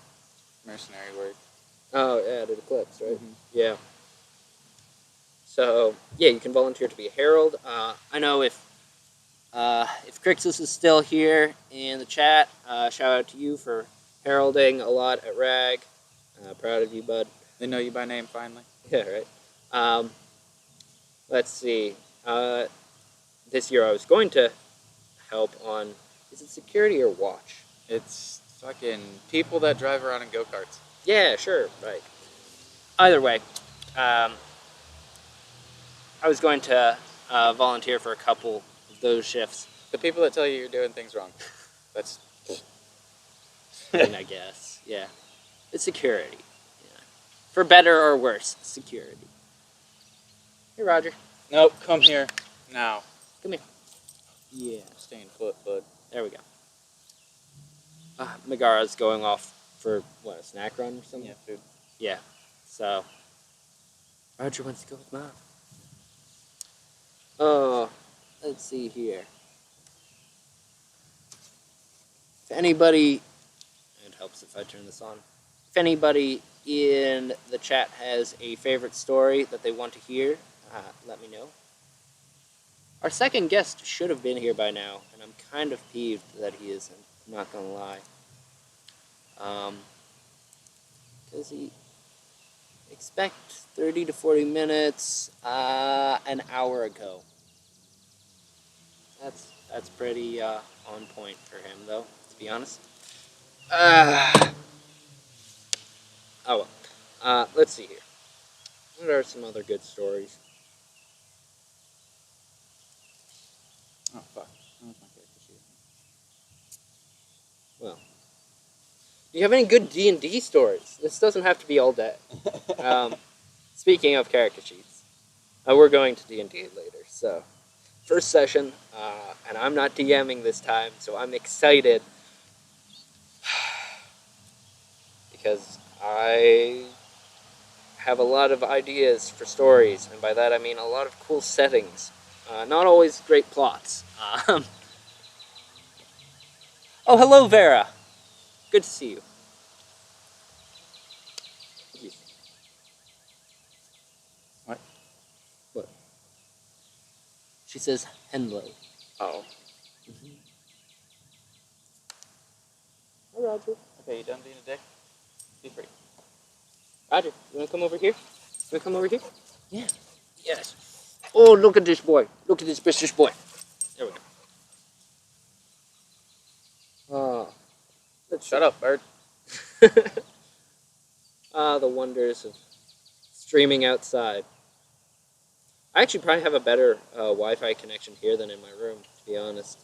[SPEAKER 2] mercenary work.
[SPEAKER 1] Oh, yeah, to Eclipse, right?
[SPEAKER 2] Mm-hmm.
[SPEAKER 1] Yeah. So, yeah, you can volunteer to be a herald. I know if Crixus is still here in the chat, shout out to you for heralding a lot at RAG. Proud of you, bud.
[SPEAKER 2] They know you by name, finally.
[SPEAKER 1] Yeah, right. Let's see. This year I was going to help on, is it security or watch?
[SPEAKER 2] It's fucking people that drive around in go-karts.
[SPEAKER 1] Yeah, sure, right. Either way, I was going to volunteer for a couple of those shifts.
[SPEAKER 2] The people that tell you you're doing things wrong. That's...
[SPEAKER 1] I guess, yeah. It's security. Yeah. For better or worse, security. Hey, Roger.
[SPEAKER 2] Nope, come here. Now.
[SPEAKER 1] Come here. Yeah.
[SPEAKER 2] Staying put, bud.
[SPEAKER 1] There we go. Megara's going off for, what, a snack run or something?
[SPEAKER 2] Yeah, food.
[SPEAKER 1] Yeah. So, Roger wants to go with Mom. Oh, let's see here. If anybody... It helps if I turn this on. If anybody in the chat has a favorite story that they want to hear, let me know. Our second guest should have been here by now, and I'm kind of peeved that he isn't. I'm not gonna lie. Does he expect 30 to 40 minutes an hour ago? That's pretty on point for him, though, to be honest. Oh well. Let's see here. What are some other good stories?
[SPEAKER 2] Oh, fuck. Where's my character sheet?
[SPEAKER 1] Well, do you have any good D&D stories? This doesn't have to be all day. Speaking of character sheets, we're going to D&D later, so first session, and I'm not DMing this time, so I'm excited because I have a lot of ideas for stories, and by that I mean a lot of cool settings. Not always great plots. Oh, hello, Vera. Good to see you.
[SPEAKER 2] What?
[SPEAKER 1] What? She says, hello.
[SPEAKER 2] Oh.
[SPEAKER 1] Mm-hmm. Hi, Roger.
[SPEAKER 2] Okay, you done being a dick? Be free.
[SPEAKER 1] Roger, you want to come over here? You want to come over here? Yeah. Yes. Oh, look at this boy. Look at this precious boy. There we go. Let's
[SPEAKER 2] Shut up, bird.
[SPEAKER 1] The wonders of streaming outside. I actually probably have a better Wi-Fi connection here than in my room, to be honest.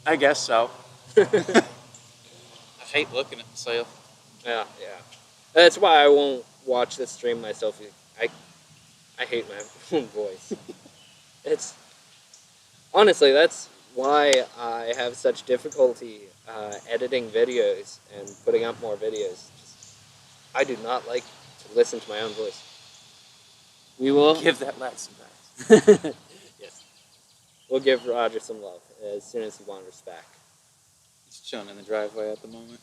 [SPEAKER 2] I guess so. I hate looking at myself.
[SPEAKER 1] Yeah. That's why I won't watch this stream myself. I hate my own voice. It's honestly that's why I have such difficulty editing videos and putting up more videos. I do not like to listen to my own voice. We will
[SPEAKER 2] Give that lad some back.
[SPEAKER 1] yes. We'll give Roger some love as soon as he wanders back.
[SPEAKER 2] He's chilling in the driveway at the moment.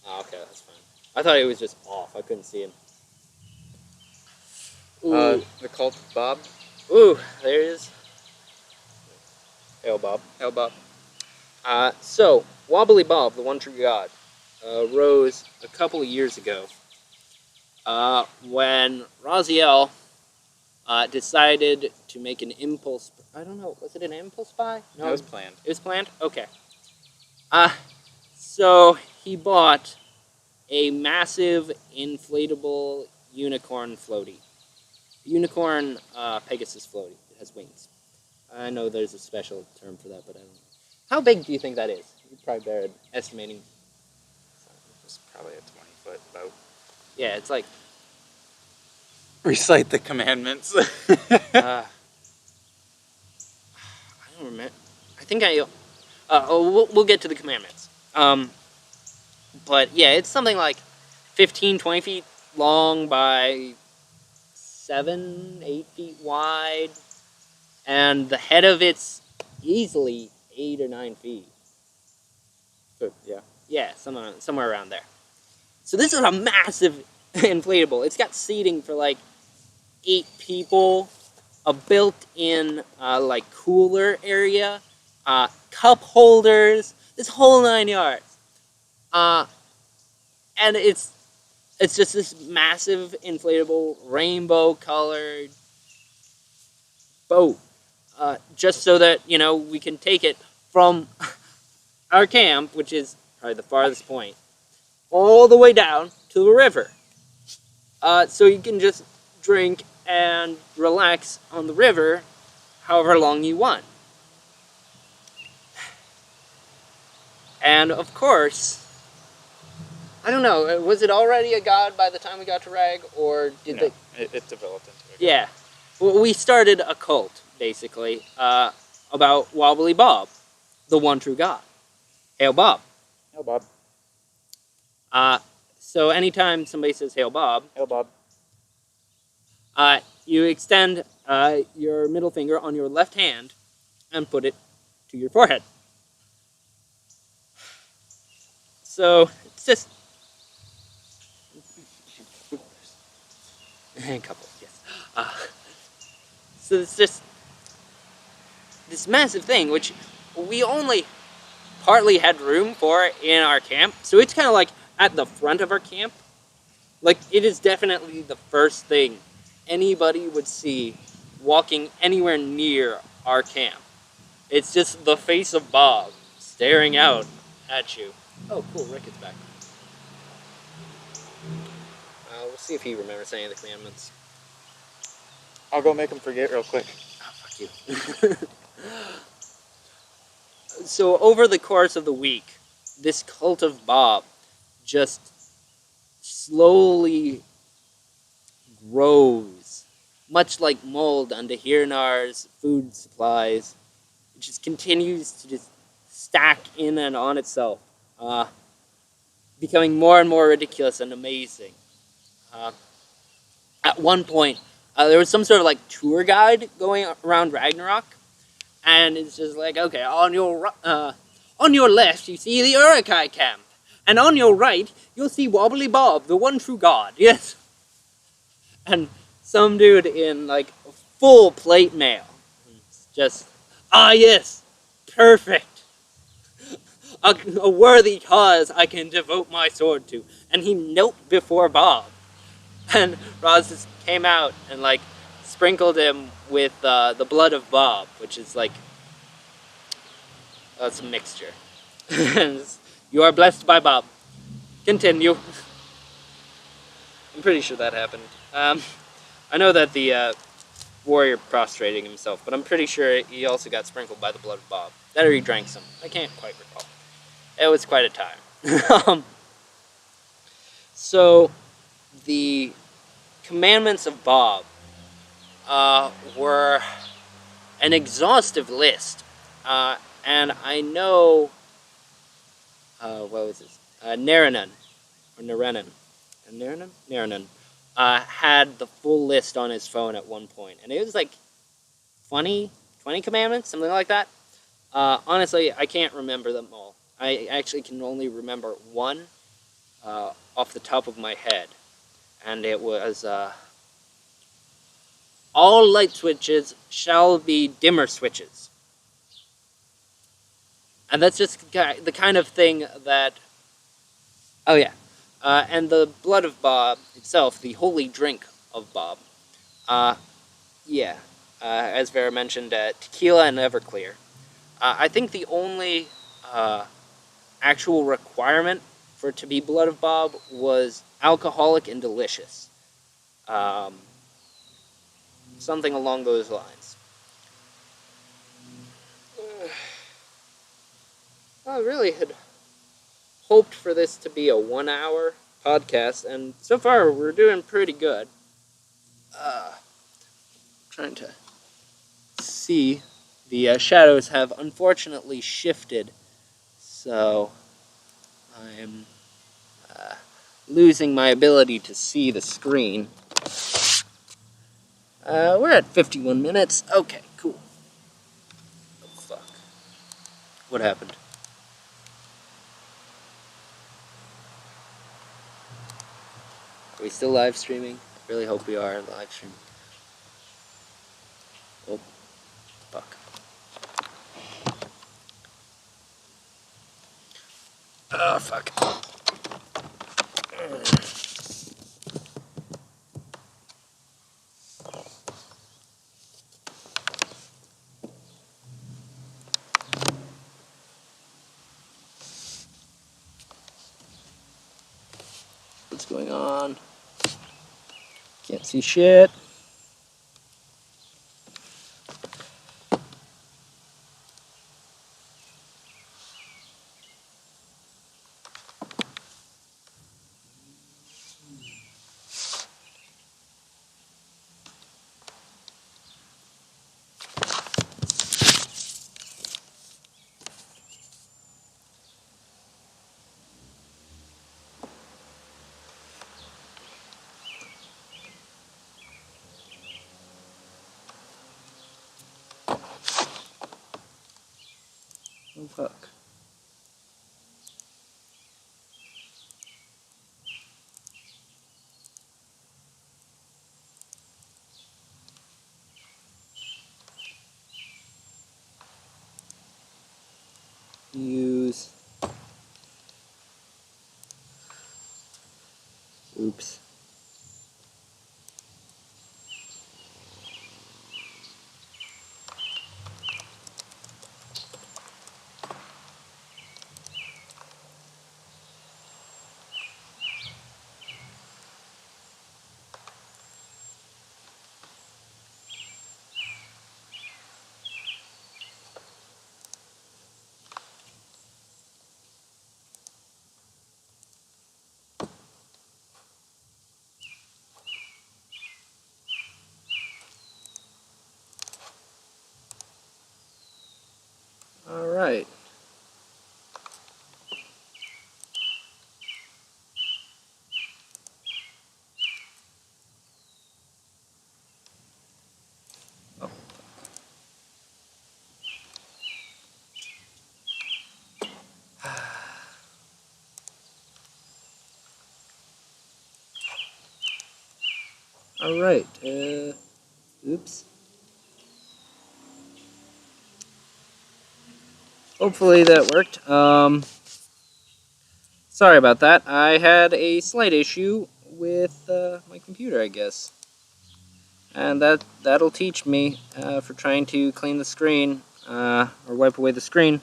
[SPEAKER 1] Oh, okay, that's fine. I thought he was just off. I couldn't see him. Ooh,
[SPEAKER 2] The cult of Bob.
[SPEAKER 1] ooh, there he is. Hail Bob.
[SPEAKER 2] Hell, Bob.
[SPEAKER 1] So, Wobbly Bob, the one true god, rose a couple of years ago when Raziel decided to make an impulse. I don't know. Was it an impulse buy?
[SPEAKER 2] No, it was planned.
[SPEAKER 1] It was planned? Okay. So he bought a massive inflatable unicorn floaty. Unicorn Pegasus floaty. It has wings. I know there's a special term for that, but I don't know. How big do you think that is? You're probably better at estimating.
[SPEAKER 2] It's probably a 20-foot boat.
[SPEAKER 1] Yeah, it's like...
[SPEAKER 2] Recite the commandments.
[SPEAKER 1] I don't remember. I think we'll get to the commandments. But yeah, it's something like 15, 20 feet long by 7, 8 feet wide. And the head of it's easily 8 or 9 feet.
[SPEAKER 2] But, yeah.
[SPEAKER 1] Yeah, somewhere around there. So this is a massive inflatable. It's got seating for like 8 people, a built-in like cooler area, cup holders, this whole 9 yards. And it's just this massive inflatable rainbow-colored boat, just so that we can take it from our camp, which is probably the farthest point, all the way down to the river. So you can just drink and relax on the river however long you want. And of course, I don't know, was it already a god by the time we got to Rag, or did
[SPEAKER 2] No, it developed into a god.
[SPEAKER 1] Yeah. Well, we started a cult, basically, about Wobbly Bob, the one true god. Hail Bob.
[SPEAKER 2] Hell, Bob.
[SPEAKER 1] So anytime somebody says Hail Bob,
[SPEAKER 2] Hell, Bob.
[SPEAKER 1] you extend your middle finger on your left hand and put it to your forehead. So it's just a couple, yes. So it's just this massive thing, which we only partly had room for in our camp. So it's kind of like at the front of our camp. Like, it is definitely the first thing anybody would see walking anywhere near our camp. It's just the face of Bob staring out at you. Oh, cool, Rick is back. We'll see if he remembers any of the commandments.
[SPEAKER 2] I'll go make him forget real quick.
[SPEAKER 1] Oh, fuck you. So over the course of the week, this cult of Bob just slowly grows, much like mold onto Hirnar's food supplies. It just continues to just stack in and on itself, becoming more and more ridiculous and amazing. At one point, there was some sort of like tour guide going around Ragnarok, and it's just like, okay, on your left you see the Urukai camp, and on your right you'll see Wobbly Bob, the one true god. Yes, and some dude in like full plate mail, just yes, perfect. A worthy cause I can devote my sword to. And he knelt before Bob. And Roz just came out and like sprinkled him with the blood of Bob, which is like it's a mixture. You are blessed by Bob. Continue. I'm pretty sure that happened. I know that the warrior prostrating himself, but I'm pretty sure he also got sprinkled by the blood of Bob. That or he drank some. I can't quite recall. it was quite a time. So the commandments of Bob were an exhaustive list, and I know what was this? Naranan or Naranan had the full list on his phone at one point, and it was like 20 commandments, something like that. Honestly, I can't remember them all. I actually can only remember one off the top of my head, and it was all light switches shall be dimmer switches. And that's just the kind of thing that... Oh, yeah. And the blood of Bob itself, the holy drink of Bob, yeah, as Vera mentioned, tequila and Everclear. I think the only actual requirement for it to be blood of Bob was alcoholic and delicious. Something along those lines. I really had hoped for this to be a 1-hour podcast, and so far we're doing pretty good. Trying to see. The shadows have unfortunately shifted, so I'm losing my ability to see the screen. We're at 51 minutes. Okay, cool. Oh, fuck. What happened? Are we still live streaming? I really hope we are live streaming. Oh, fuck. Oh, fuck. What's going on? Can't see shit. Oh, fuck. Use. Oops. All right. Oh. All right. Oops. Hopefully that worked. Sorry about that. I had a slight issue with my computer, I guess. And that'll teach me for trying to clean the screen or wipe away the screen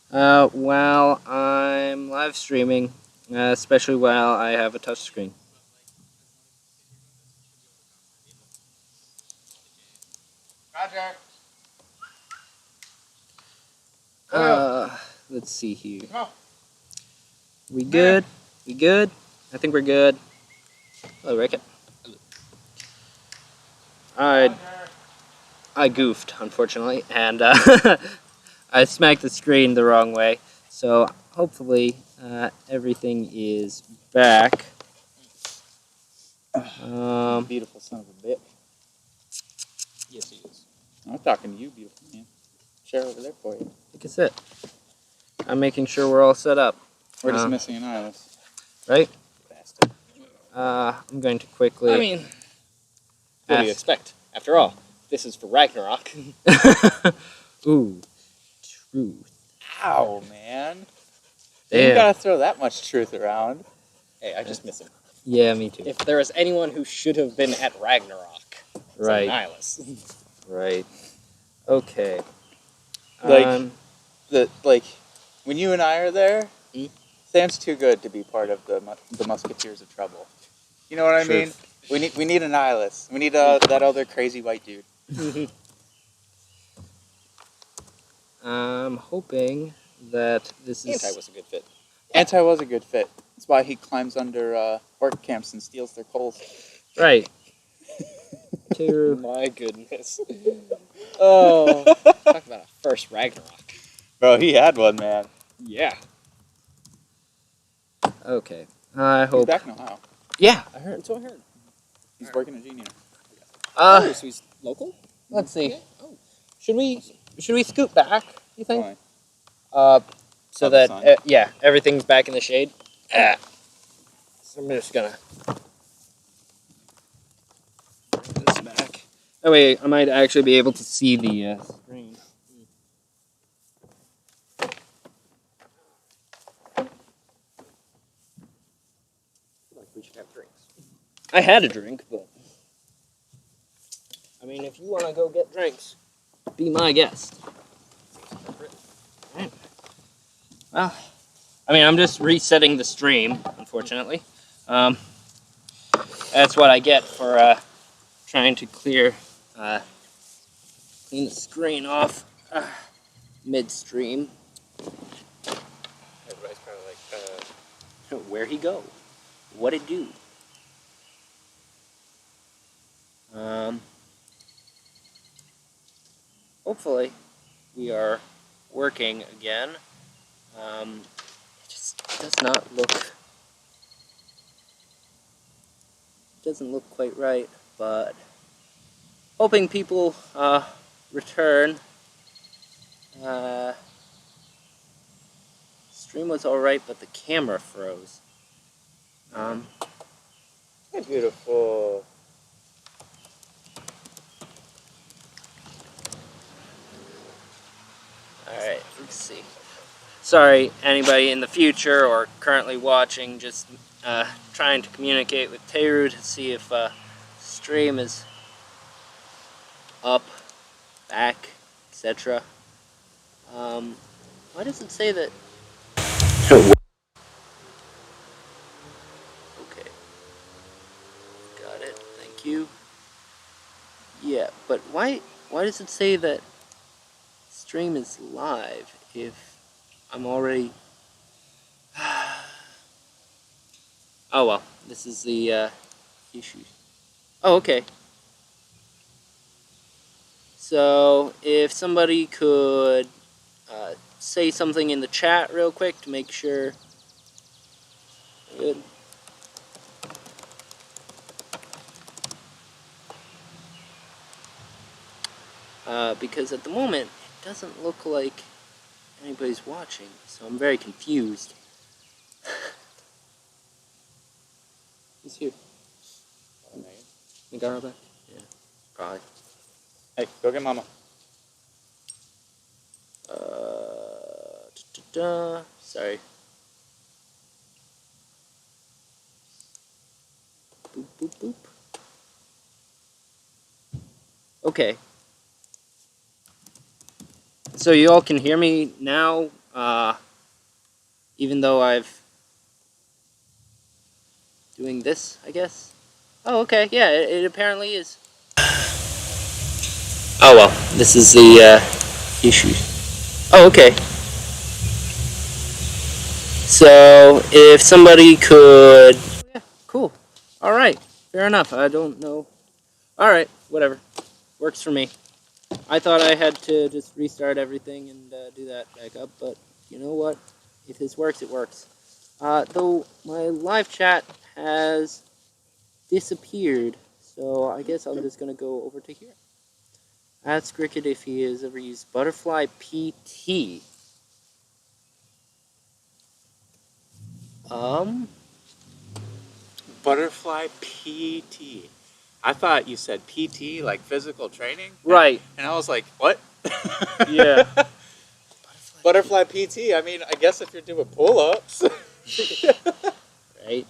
[SPEAKER 1] while I'm live streaming, especially while I have a touch screen.
[SPEAKER 2] Roger.
[SPEAKER 1] Let's see here.
[SPEAKER 2] No.
[SPEAKER 1] We good? We good? I think we're good. Hello, Rickett. I goofed, unfortunately, and I smacked the screen the wrong way. So hopefully everything is back.
[SPEAKER 2] Beautiful son of a bitch.
[SPEAKER 1] Yes, he is.
[SPEAKER 2] I'm talking to you, beautiful man. Share over there for you.
[SPEAKER 1] Like I said, I'm making sure we're all set up.
[SPEAKER 2] We're just missing an eyeless.
[SPEAKER 1] Right?
[SPEAKER 2] Bastard.
[SPEAKER 1] I'm going to quickly.
[SPEAKER 4] I mean, what do you expect? After all, this is for Ragnarok.
[SPEAKER 1] Ooh, truth.
[SPEAKER 2] Ow, man.
[SPEAKER 1] Damn.
[SPEAKER 2] You gotta throw that much truth around.
[SPEAKER 4] Hey, I just miss him.
[SPEAKER 1] Yeah, me too.
[SPEAKER 4] If there is anyone who should have been at Ragnarok, it's
[SPEAKER 1] Right.
[SPEAKER 4] Nihilus.
[SPEAKER 1] Right. Okay.
[SPEAKER 2] Like, when you and I are there, Sam's too good to be part of the Musketeers of Trouble. You know what I mean? We need an Nihilus. We need that other crazy white dude.
[SPEAKER 1] I'm hoping that this is.
[SPEAKER 4] Anti was a good fit.
[SPEAKER 2] Anti was a good fit. That's why he climbs under work camps and steals their coals.
[SPEAKER 1] Right. Teru.
[SPEAKER 4] My goodness. Oh, talk about a first Ragnarok.
[SPEAKER 2] Bro, he had one, man.
[SPEAKER 4] Yeah.
[SPEAKER 1] Okay. I
[SPEAKER 2] He's
[SPEAKER 1] hope.
[SPEAKER 2] back in Ohio.
[SPEAKER 1] Yeah, I heard.
[SPEAKER 4] That's what I heard.
[SPEAKER 2] He's working at Genius.
[SPEAKER 4] Oh, so he's local?
[SPEAKER 1] Let's see.
[SPEAKER 4] Okay. Oh.
[SPEAKER 1] Should we scoot back? You think?
[SPEAKER 2] Why?
[SPEAKER 1] So
[SPEAKER 2] Of the
[SPEAKER 1] that
[SPEAKER 2] sun.
[SPEAKER 1] yeah, everything's back in the shade. So I'm just gonna bring this back. That way, I might actually be able to see the screen.
[SPEAKER 4] Like we should have drinks.
[SPEAKER 1] I had a drink, but I mean, if you want to go get drinks, be my guest. Right. Well, I mean, I'm just resetting the stream, unfortunately. That's what I get for trying to clean the screen off midstream.
[SPEAKER 4] Everybody's kind of like,
[SPEAKER 1] Where'd he go? What'd it do? Hopefully, we are working again. It just does not look. Doesn't look quite right, but hoping people return. Stream was alright, but the camera froze.
[SPEAKER 2] Beautiful.
[SPEAKER 1] Alright, let's see. Sorry, anybody in the future or currently watching, just trying to communicate with Teru to see if stream is up, back, etc. Why does it say that? Okay. Got it, thank you. Yeah, but why does it say that stream is live if I'm already... Oh well, this is the issue. Oh, okay. So, if somebody could say something in the chat real quick to make sure... Good. Because at the moment, it doesn't look like anybody's watching, so I'm very confused. He's here. You got her back? Yeah, probably.
[SPEAKER 2] Hey, go get Mama.
[SPEAKER 1] Sorry. Boop, boop, boop. Okay. So you all can hear me now, even though I've doing this, I guess. Oh, okay, yeah, it apparently is. Oh well, this is the issue. Oh, okay. So if somebody could, yeah, cool. All right, fair enough. I don't know. All right, whatever, works for me. I thought I had to just restart everything and do that back up, but you know what? If this works, it works. Though my live chat has disappeared, so I guess I'm just gonna go over to here. Ask Cricket if he has ever used Butterfly PT.
[SPEAKER 2] Butterfly PT. I thought you said PT, like physical training.
[SPEAKER 1] Right.
[SPEAKER 2] And I was like, what?
[SPEAKER 1] Yeah.
[SPEAKER 2] Butterfly PT. I mean, I guess if you're doing pull-ups.
[SPEAKER 1] Right.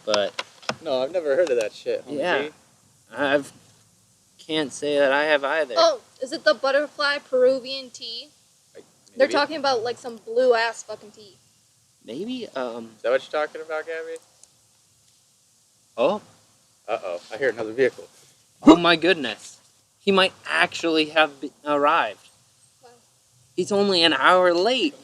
[SPEAKER 1] But
[SPEAKER 2] No, I've never heard of that shit. Homie
[SPEAKER 1] yeah,
[SPEAKER 2] G.
[SPEAKER 1] I can't say that I have either.
[SPEAKER 3] Oh, is it the butterfly Peruvian tea?
[SPEAKER 2] Like,
[SPEAKER 3] They're
[SPEAKER 2] maybe?
[SPEAKER 3] talking about like some blue ass fucking tea.
[SPEAKER 1] Maybe.
[SPEAKER 2] Is that what you're talking about, Gabby?
[SPEAKER 1] Oh.
[SPEAKER 2] Uh-oh. I hear another vehicle.
[SPEAKER 1] Oh my goodness. He might actually have arrived.
[SPEAKER 3] Wow.
[SPEAKER 1] He's only an hour late.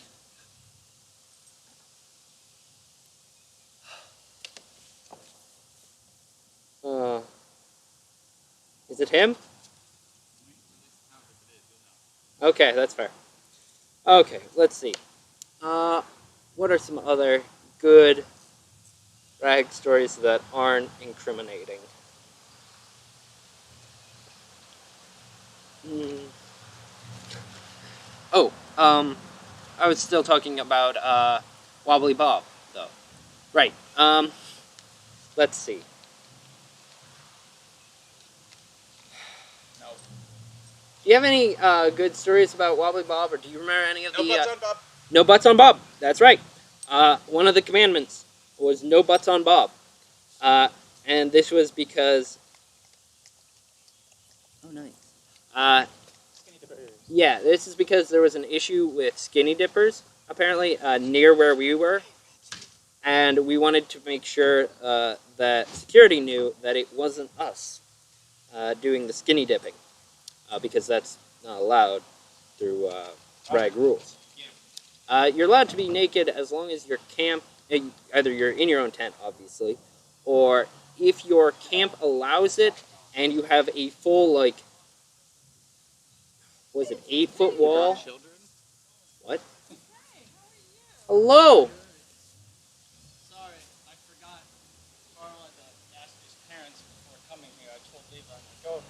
[SPEAKER 1] Is it him? Okay, that's fair. Okay, let's see. What are some other good rag stories that aren't incriminating? Oh, I was still talking about Wobbly Bob, though. Right. Let's see.
[SPEAKER 2] No.
[SPEAKER 1] Do you have any good stories about Wobbly Bob, or do you remember any of
[SPEAKER 2] No
[SPEAKER 1] the...
[SPEAKER 2] butts on Bob.
[SPEAKER 1] No butts on Bob. That's right. One of the commandments was no butts on Bob. And this was because... Oh, nice. Yeah, this is because there was an issue with skinny dippers, apparently, near where we were. And we wanted to make sure that security knew that it wasn't us doing the skinny dipping. Because that's not allowed through drag rules. You're allowed to be naked as long as your camp, either you're in your own tent, obviously, or if your camp allows it and you have a full, like, was it 8-foot wall?
[SPEAKER 2] Children?
[SPEAKER 1] What? Hello!
[SPEAKER 5] Sorry, I forgot. Carl had to ask his parents before coming here. I told Levi, go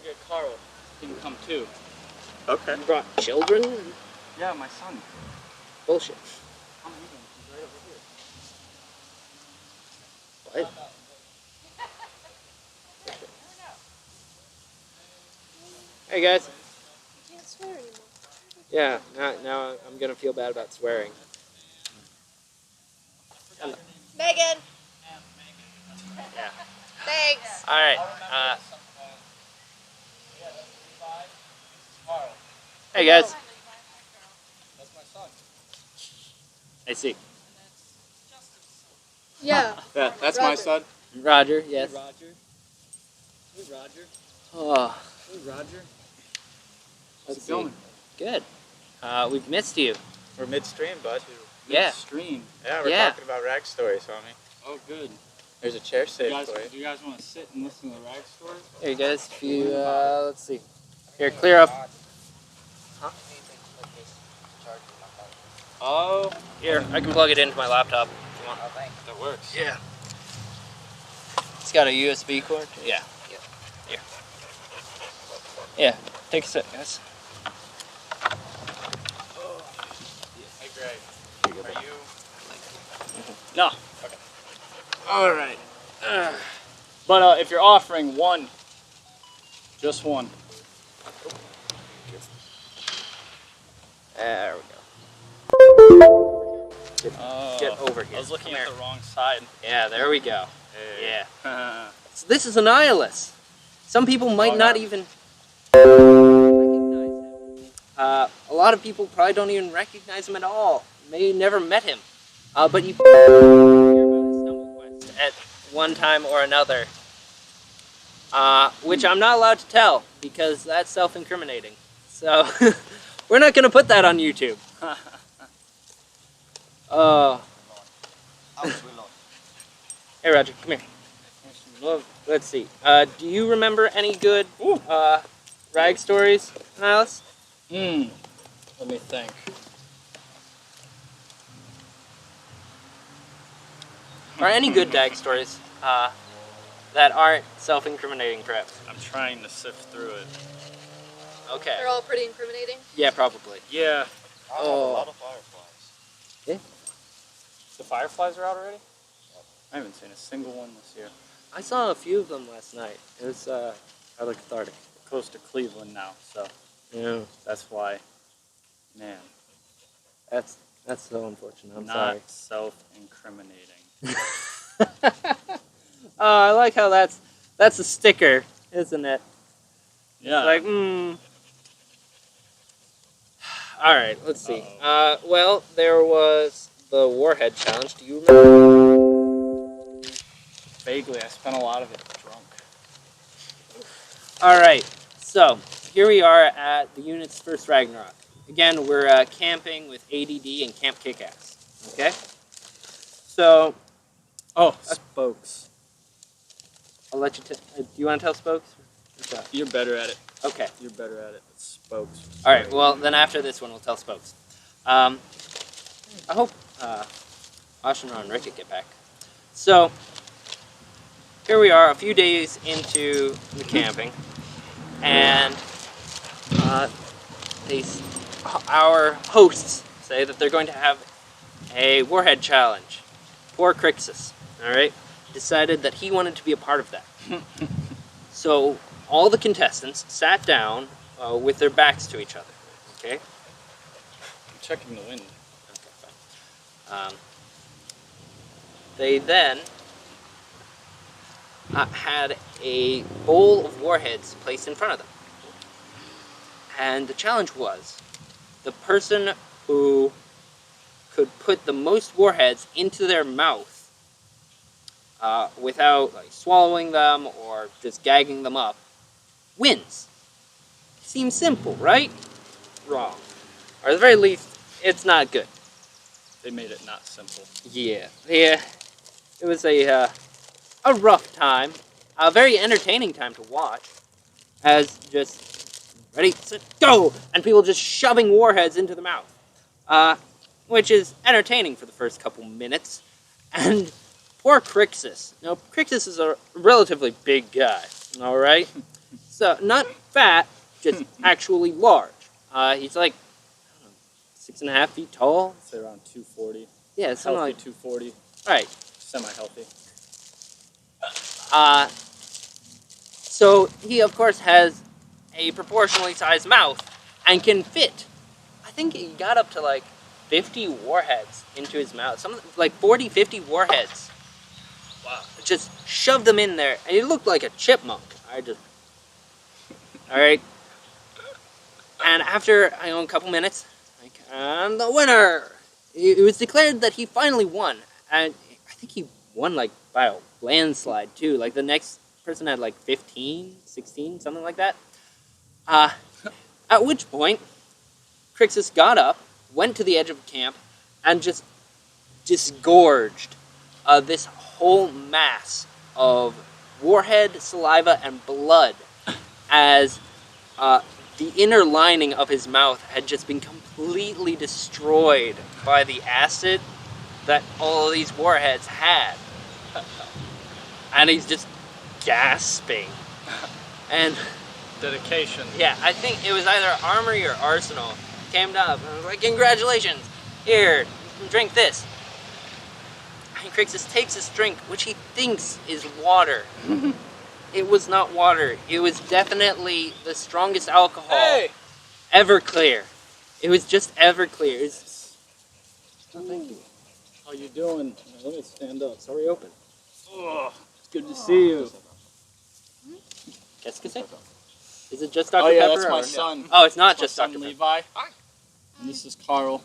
[SPEAKER 5] get Carl. He can come too.
[SPEAKER 2] Okay.
[SPEAKER 1] You brought children?
[SPEAKER 5] Yeah, my son.
[SPEAKER 1] Bullshit.
[SPEAKER 5] Come meet him. He's right over here.
[SPEAKER 1] What? Hey guys.
[SPEAKER 3] You can't swear anymore.
[SPEAKER 1] Yeah, now I'm gonna feel bad about swearing.
[SPEAKER 3] Megan.
[SPEAKER 1] Yeah.
[SPEAKER 3] Thanks.
[SPEAKER 1] Alright, hey guys.
[SPEAKER 5] That's my son.
[SPEAKER 1] I see.
[SPEAKER 3] Yeah.
[SPEAKER 2] Yeah, that's my
[SPEAKER 3] Roger.
[SPEAKER 2] son.
[SPEAKER 1] Roger, yes.
[SPEAKER 5] Hey, Roger. Hey, Roger.
[SPEAKER 1] Oh,
[SPEAKER 5] Hey, Roger.
[SPEAKER 1] let's
[SPEAKER 5] it
[SPEAKER 1] see.
[SPEAKER 5] going?
[SPEAKER 1] Good. We've missed you.
[SPEAKER 2] We're midstream, bud.
[SPEAKER 1] Yeah.
[SPEAKER 5] Stream.
[SPEAKER 2] Yeah, we're
[SPEAKER 1] Yeah.
[SPEAKER 2] talking about rag stories, homie.
[SPEAKER 5] Oh, good.
[SPEAKER 2] There's a chair
[SPEAKER 5] Do
[SPEAKER 2] saved
[SPEAKER 5] you guys,
[SPEAKER 2] for you.
[SPEAKER 5] do you guys want to sit and listen to the rag stories?
[SPEAKER 1] Hey guys, if you, let's see. Here, clear up.
[SPEAKER 5] Oh,
[SPEAKER 1] Here, I can plug it into my laptop if you want.
[SPEAKER 5] that works.
[SPEAKER 1] Yeah. It's got a USB cord? Yeah. Here. Yeah, take a sip, guys.
[SPEAKER 2] Hey, Greg. Are you?
[SPEAKER 5] No.
[SPEAKER 2] Okay.
[SPEAKER 1] All right.
[SPEAKER 5] But if you're offering one, just one.
[SPEAKER 1] There we go.
[SPEAKER 5] Oh,
[SPEAKER 1] Get over here.
[SPEAKER 5] I was looking
[SPEAKER 1] Come
[SPEAKER 5] at
[SPEAKER 1] here.
[SPEAKER 5] the wrong side.
[SPEAKER 1] Yeah, there we go. Yeah.
[SPEAKER 5] Yeah.
[SPEAKER 1] So this is an eyeless. Some people might
[SPEAKER 5] Oh,
[SPEAKER 1] not
[SPEAKER 5] yeah.
[SPEAKER 1] even recognize him. A lot of people probably don't even recognize him at all. May never met him. But you hear about his stumble quest at one time or another. Which I'm not allowed to tell because that's self-incriminating. So we're not going to put that on YouTube. Hey, Roger, come here. Let's see. Do you remember any good rag stories, Alice?
[SPEAKER 5] Let me think.
[SPEAKER 1] Or any good dag stories that aren't self-incriminating, perhaps?
[SPEAKER 5] I'm trying to sift through it.
[SPEAKER 1] Okay.
[SPEAKER 3] They're all pretty incriminating.
[SPEAKER 1] Yeah, probably.
[SPEAKER 5] Yeah.
[SPEAKER 2] I have a lot of fireflies.
[SPEAKER 5] The fireflies are out already? I haven't seen a single one this year.
[SPEAKER 1] I saw a few of them last night. It was rather cathartic.
[SPEAKER 5] Close to Cleveland now, so
[SPEAKER 1] Yeah.
[SPEAKER 5] that's why. Man,
[SPEAKER 1] That's so unfortunate. I'm
[SPEAKER 5] not self-incriminating.
[SPEAKER 1] Oh, I like how that's a sticker, isn't it?
[SPEAKER 5] Yeah.
[SPEAKER 1] Like, All right, let's see. Well, there was the Warhead Challenge. Do you remember?
[SPEAKER 5] Vaguely, I spent a lot of it drunk.
[SPEAKER 1] All right, so here we are at the unit's first Ragnarok. Again, we're camping with ADD and Camp Kickass. Okay. So
[SPEAKER 5] Oh, spokes.
[SPEAKER 1] I'll let you. Do you want to tell Spokes? Okay.
[SPEAKER 5] You're better at it.
[SPEAKER 1] Okay.
[SPEAKER 5] You're better at it. It's spokes.
[SPEAKER 1] All right. Well, then after this one, we'll tell Spokes. I hope Ashina and Rick get back. So here we are, a few days into the camping, and our hosts say that they're going to have a Warhead Challenge. Poor Crixus, all right, decided that he wanted to be a part of that. So all the contestants sat down with their backs to each other. Okay.
[SPEAKER 5] I'm checking the wind.
[SPEAKER 1] Okay, fine. They then had a bowl of warheads placed in front of them. And the challenge was the person who could put the most warheads into their mouth without swallowing them or just gagging them up wins. Seems simple, right? Wrong. Or at the very least, it's not good.
[SPEAKER 5] They made it not simple.
[SPEAKER 1] Yeah. It was a rough time, a very entertaining time to watch, as just ready, set, go, and people just shoving warheads into the mouth, which is entertaining for the first couple minutes. And poor Crixus. Now, Crixus is a relatively big guy, all right? So not fat, just actually large. He's like 6.5 feet tall.
[SPEAKER 5] I'd say around 240.
[SPEAKER 1] Yeah, something
[SPEAKER 5] Healthy
[SPEAKER 1] like
[SPEAKER 5] 240.
[SPEAKER 1] right.
[SPEAKER 5] Semi-healthy.
[SPEAKER 1] So he, of course, has a proportionally sized mouth and can fit. I think he got up to 50 warheads into his mouth. Something like 40, 50 warheads. Wow. Just shoved them in there, and he looked like a chipmunk. All right. And after a couple minutes, and the winner. It was declared that he finally won, and I think he won by a landslide too. The next person had 15, 16, something like that. At which point, Crixus got up, went to the edge of the camp, and just disgorged this whole mass of warhead, saliva, and blood as the inner lining of his mouth had just been completely destroyed by the acid that all of these warheads had. And he's just gasping. And
[SPEAKER 5] dedication.
[SPEAKER 1] Yeah, I think it was either Armory or Arsenal came up and was like, congratulations, here, drink this. And Crixus takes this drink, which he thinks is water. It was not water. It was definitely the strongest alcohol ever clear. It was just Everclear. Oh, thank you.
[SPEAKER 5] How you doing? Let me stand up.
[SPEAKER 1] It's already open.
[SPEAKER 5] Oh, it's good to see you.
[SPEAKER 1] Qu'est-ce que c'est? Is it just Dr.
[SPEAKER 5] Oh yeah,
[SPEAKER 1] Pepper?
[SPEAKER 5] that's my
[SPEAKER 1] or-
[SPEAKER 5] son.
[SPEAKER 1] Oh, it's not
[SPEAKER 5] That's
[SPEAKER 1] just
[SPEAKER 5] my
[SPEAKER 1] Dr.
[SPEAKER 5] son
[SPEAKER 1] Pepper.
[SPEAKER 5] Levi. Hi. And this is Carl.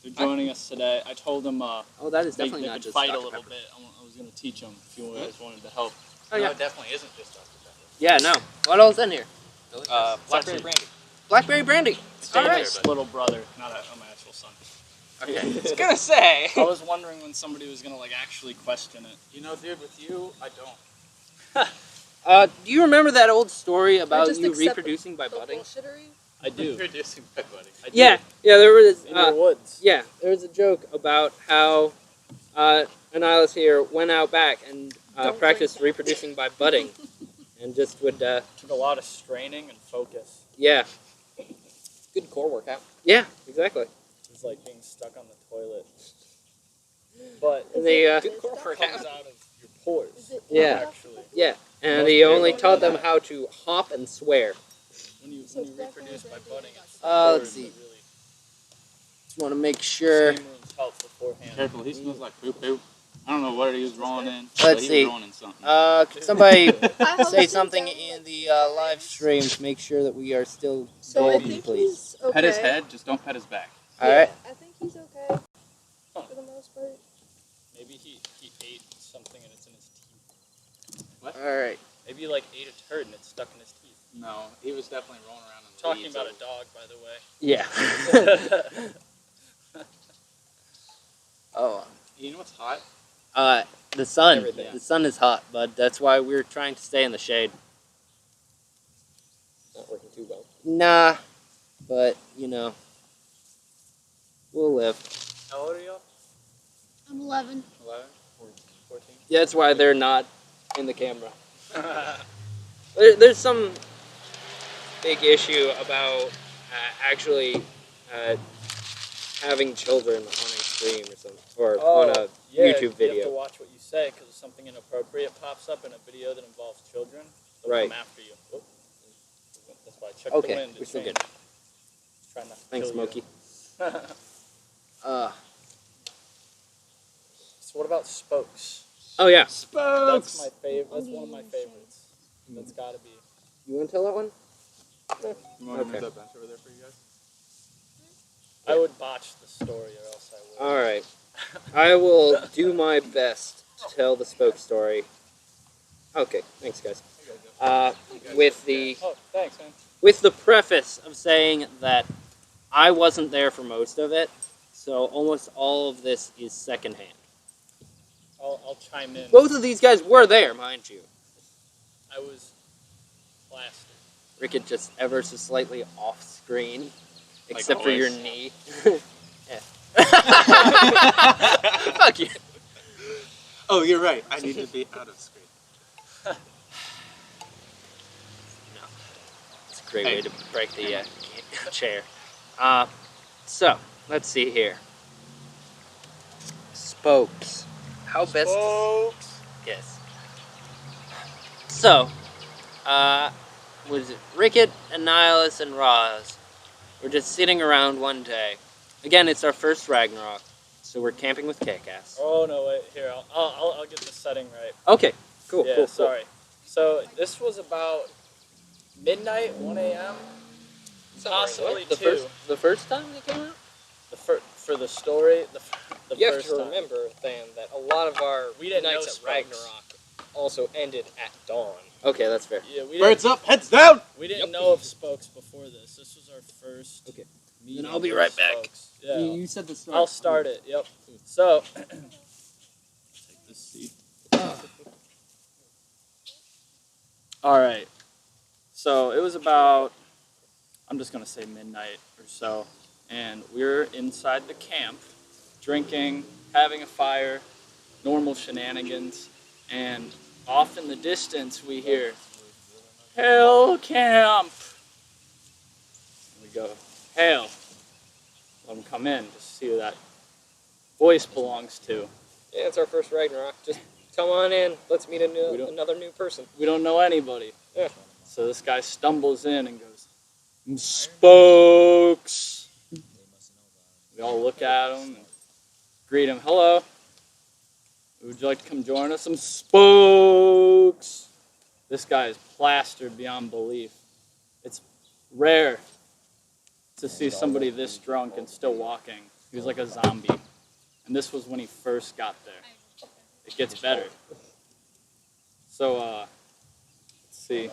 [SPEAKER 5] They're joining us today. I told them
[SPEAKER 1] Oh, that is
[SPEAKER 5] they
[SPEAKER 1] definitely not
[SPEAKER 5] could
[SPEAKER 1] just
[SPEAKER 5] fight
[SPEAKER 1] Dr.
[SPEAKER 5] a little
[SPEAKER 1] Pepper.
[SPEAKER 5] bit. I was going to teach them if you guys wanted to help.
[SPEAKER 1] Oh, yeah.
[SPEAKER 2] No, it definitely isn't just Dr. Pepper.
[SPEAKER 1] Yeah, no. What else in here?
[SPEAKER 2] Blackberry brandy.
[SPEAKER 1] Blackberry brandy.
[SPEAKER 5] It's
[SPEAKER 1] All right.
[SPEAKER 5] David's little brother, not my actual son.
[SPEAKER 1] Okay.
[SPEAKER 4] I was gonna say.
[SPEAKER 5] I was wondering when somebody was gonna like actually question it.
[SPEAKER 2] You know, dude, with you, I don't.
[SPEAKER 1] Do you remember that old story
[SPEAKER 3] I
[SPEAKER 1] about
[SPEAKER 3] just
[SPEAKER 1] you
[SPEAKER 3] accept
[SPEAKER 1] reproducing by
[SPEAKER 3] the
[SPEAKER 1] budding?
[SPEAKER 3] bullshittery.
[SPEAKER 5] I do.
[SPEAKER 2] Reducing my buddy.
[SPEAKER 5] I do.
[SPEAKER 1] Yeah, there was.
[SPEAKER 5] In the woods.
[SPEAKER 1] Yeah, there was a joke about how Annihilus here went out back and
[SPEAKER 3] Don't
[SPEAKER 1] practiced
[SPEAKER 3] drink
[SPEAKER 1] reproducing by budding, and just would.
[SPEAKER 5] Took a lot of straining and focus.
[SPEAKER 1] Yeah,
[SPEAKER 4] Good core workout.
[SPEAKER 1] yeah, exactly.
[SPEAKER 5] It's like being stuck on the toilet. But
[SPEAKER 1] And they,
[SPEAKER 4] Good core
[SPEAKER 5] it
[SPEAKER 4] workout.
[SPEAKER 5] comes out of your pores.
[SPEAKER 3] Is it
[SPEAKER 1] Yeah.
[SPEAKER 5] Actually,
[SPEAKER 1] yeah, and
[SPEAKER 5] Most
[SPEAKER 1] he
[SPEAKER 5] people
[SPEAKER 1] only
[SPEAKER 5] don't
[SPEAKER 1] taught
[SPEAKER 5] know
[SPEAKER 1] them
[SPEAKER 5] that.
[SPEAKER 1] how to hop and swear.
[SPEAKER 5] when you
[SPEAKER 3] So it's
[SPEAKER 5] reproduce by
[SPEAKER 3] definitely
[SPEAKER 5] budding, it's
[SPEAKER 1] Let's
[SPEAKER 5] pores
[SPEAKER 1] see.
[SPEAKER 5] that really.
[SPEAKER 1] Just want to make sure.
[SPEAKER 5] Steam rooms help beforehand.
[SPEAKER 2] Careful, he smells like poo poo. I don't know what he was rolling in.
[SPEAKER 1] Let's
[SPEAKER 2] but he
[SPEAKER 1] see.
[SPEAKER 2] was rolling in something.
[SPEAKER 1] Could somebody
[SPEAKER 3] I hope
[SPEAKER 1] say
[SPEAKER 3] it's
[SPEAKER 1] something
[SPEAKER 3] down,
[SPEAKER 1] in
[SPEAKER 3] like,
[SPEAKER 1] the live stream to make sure that we are still
[SPEAKER 3] So I
[SPEAKER 1] golden,
[SPEAKER 3] think
[SPEAKER 1] please?
[SPEAKER 3] he's okay.
[SPEAKER 2] Pet his head, just don't pet his back.
[SPEAKER 1] All right.
[SPEAKER 3] I think he's okay. For the most part.
[SPEAKER 5] Maybe he ate something and it's in his teeth.
[SPEAKER 1] All right.
[SPEAKER 5] Maybe he like ate a turd and it's stuck in his teeth.
[SPEAKER 2] No, he was definitely rolling around in the
[SPEAKER 5] Talking
[SPEAKER 2] leaves.
[SPEAKER 5] about a dog, by the way.
[SPEAKER 1] Yeah. Oh.
[SPEAKER 2] You know what's hot?
[SPEAKER 1] The sun.
[SPEAKER 4] Everything.
[SPEAKER 1] The sun is hot, bud. That's why we're trying to stay in the shade.
[SPEAKER 4] Not working too well.
[SPEAKER 1] Nah, but you know, we'll live.
[SPEAKER 5] How old are you?
[SPEAKER 3] I'm 11.
[SPEAKER 5] 11? 14?
[SPEAKER 1] Yeah, that's why they're not in the camera. There's some big issue about actually having children on a stream or something, or on a YouTube
[SPEAKER 5] You have
[SPEAKER 1] video.
[SPEAKER 5] to watch what you say because if something inappropriate pops up in a video that involves children, they'll
[SPEAKER 1] Right.
[SPEAKER 5] come after you. Whoop. That's why I checked
[SPEAKER 1] Okay,
[SPEAKER 5] the wind.
[SPEAKER 1] we're
[SPEAKER 5] It's
[SPEAKER 1] still
[SPEAKER 5] raining.
[SPEAKER 1] good.
[SPEAKER 5] Try not to
[SPEAKER 1] Thanks,
[SPEAKER 5] kill
[SPEAKER 1] Smokey.
[SPEAKER 5] you. So what about spokes?
[SPEAKER 1] Oh yeah.
[SPEAKER 5] That's my favorite. That's one of my favorites. That's got to be.
[SPEAKER 1] You want to tell that one?
[SPEAKER 2] You want to
[SPEAKER 1] Okay.
[SPEAKER 2] move that bench over there for you guys?
[SPEAKER 5] I would botch the story, or else I would.
[SPEAKER 1] All right. I will do my best to tell the spoke story. Okay, thanks, guys. With the
[SPEAKER 5] Oh, thanks, man.
[SPEAKER 1] preface of saying that I wasn't there for most of it, so almost all of this is secondhand.
[SPEAKER 5] I'll chime in.
[SPEAKER 1] Both of these guys were there, mind you.
[SPEAKER 5] I was plastered.
[SPEAKER 1] Rickett just ever so slightly off screen,
[SPEAKER 2] Like
[SPEAKER 1] except for your
[SPEAKER 2] always.
[SPEAKER 1] knee. Fuck you.
[SPEAKER 2] Oh, you're right. I need to be out of screen.
[SPEAKER 1] No, it's a great
[SPEAKER 2] Hey.
[SPEAKER 1] way to break the chair. So let's see here. Spokes. How best?
[SPEAKER 5] Spokes.
[SPEAKER 1] Yes. So, was it Rickett, Annihilus, and Roz? We're just sitting around one day. Again, it's our first Ragnarok, so we're camping with Kick-Ass.
[SPEAKER 5] Oh no! Wait, here I'll get the setting right.
[SPEAKER 1] Okay, cool,
[SPEAKER 5] Yeah,
[SPEAKER 1] cool,
[SPEAKER 5] sorry. So this was about midnight, 1 a.m. Possibly
[SPEAKER 1] The
[SPEAKER 5] 2.
[SPEAKER 1] the first time it came out?
[SPEAKER 5] For the story, the
[SPEAKER 4] You have
[SPEAKER 5] first
[SPEAKER 4] to
[SPEAKER 5] time.
[SPEAKER 4] remember, Than, that a lot of our
[SPEAKER 5] We didn't know
[SPEAKER 4] nights at
[SPEAKER 5] spokes.
[SPEAKER 4] Ragnarok also ended at dawn.
[SPEAKER 1] Okay, that's fair.
[SPEAKER 5] Yeah, we
[SPEAKER 2] Birds
[SPEAKER 5] didn't,
[SPEAKER 2] up, heads down!
[SPEAKER 5] we didn't
[SPEAKER 4] Yep.
[SPEAKER 5] know of spokes before this. This was our first.
[SPEAKER 1] Okay.
[SPEAKER 5] meeting
[SPEAKER 1] Then I'll be
[SPEAKER 5] with
[SPEAKER 1] right back.
[SPEAKER 5] spokes. Yeah,
[SPEAKER 1] said the story.
[SPEAKER 5] I'll start it. Yep. So. Take this seat. All right. So it was about, I'm just going to say midnight or so, and we were inside the camp, drinking, having a fire, normal shenanigans, and off in the distance we hear, "Hail camp!" And we go, "Hail." Let them come in, just see who that voice belongs to.
[SPEAKER 4] Yeah, it's our first Ragnarok. Just come on in. Let's meet
[SPEAKER 5] We don't-
[SPEAKER 4] another new person.
[SPEAKER 5] We don't know anybody.
[SPEAKER 4] Yeah.
[SPEAKER 5] So this guy stumbles in and goes, "Spokes." We all look at him and greet him. "Hello. Would you like to come join us?" "Some spokes." This guy is plastered beyond belief. It's rare to see somebody this drunk and still walking. He was like a zombie. And this was when he first got there. It gets better. So, let's see.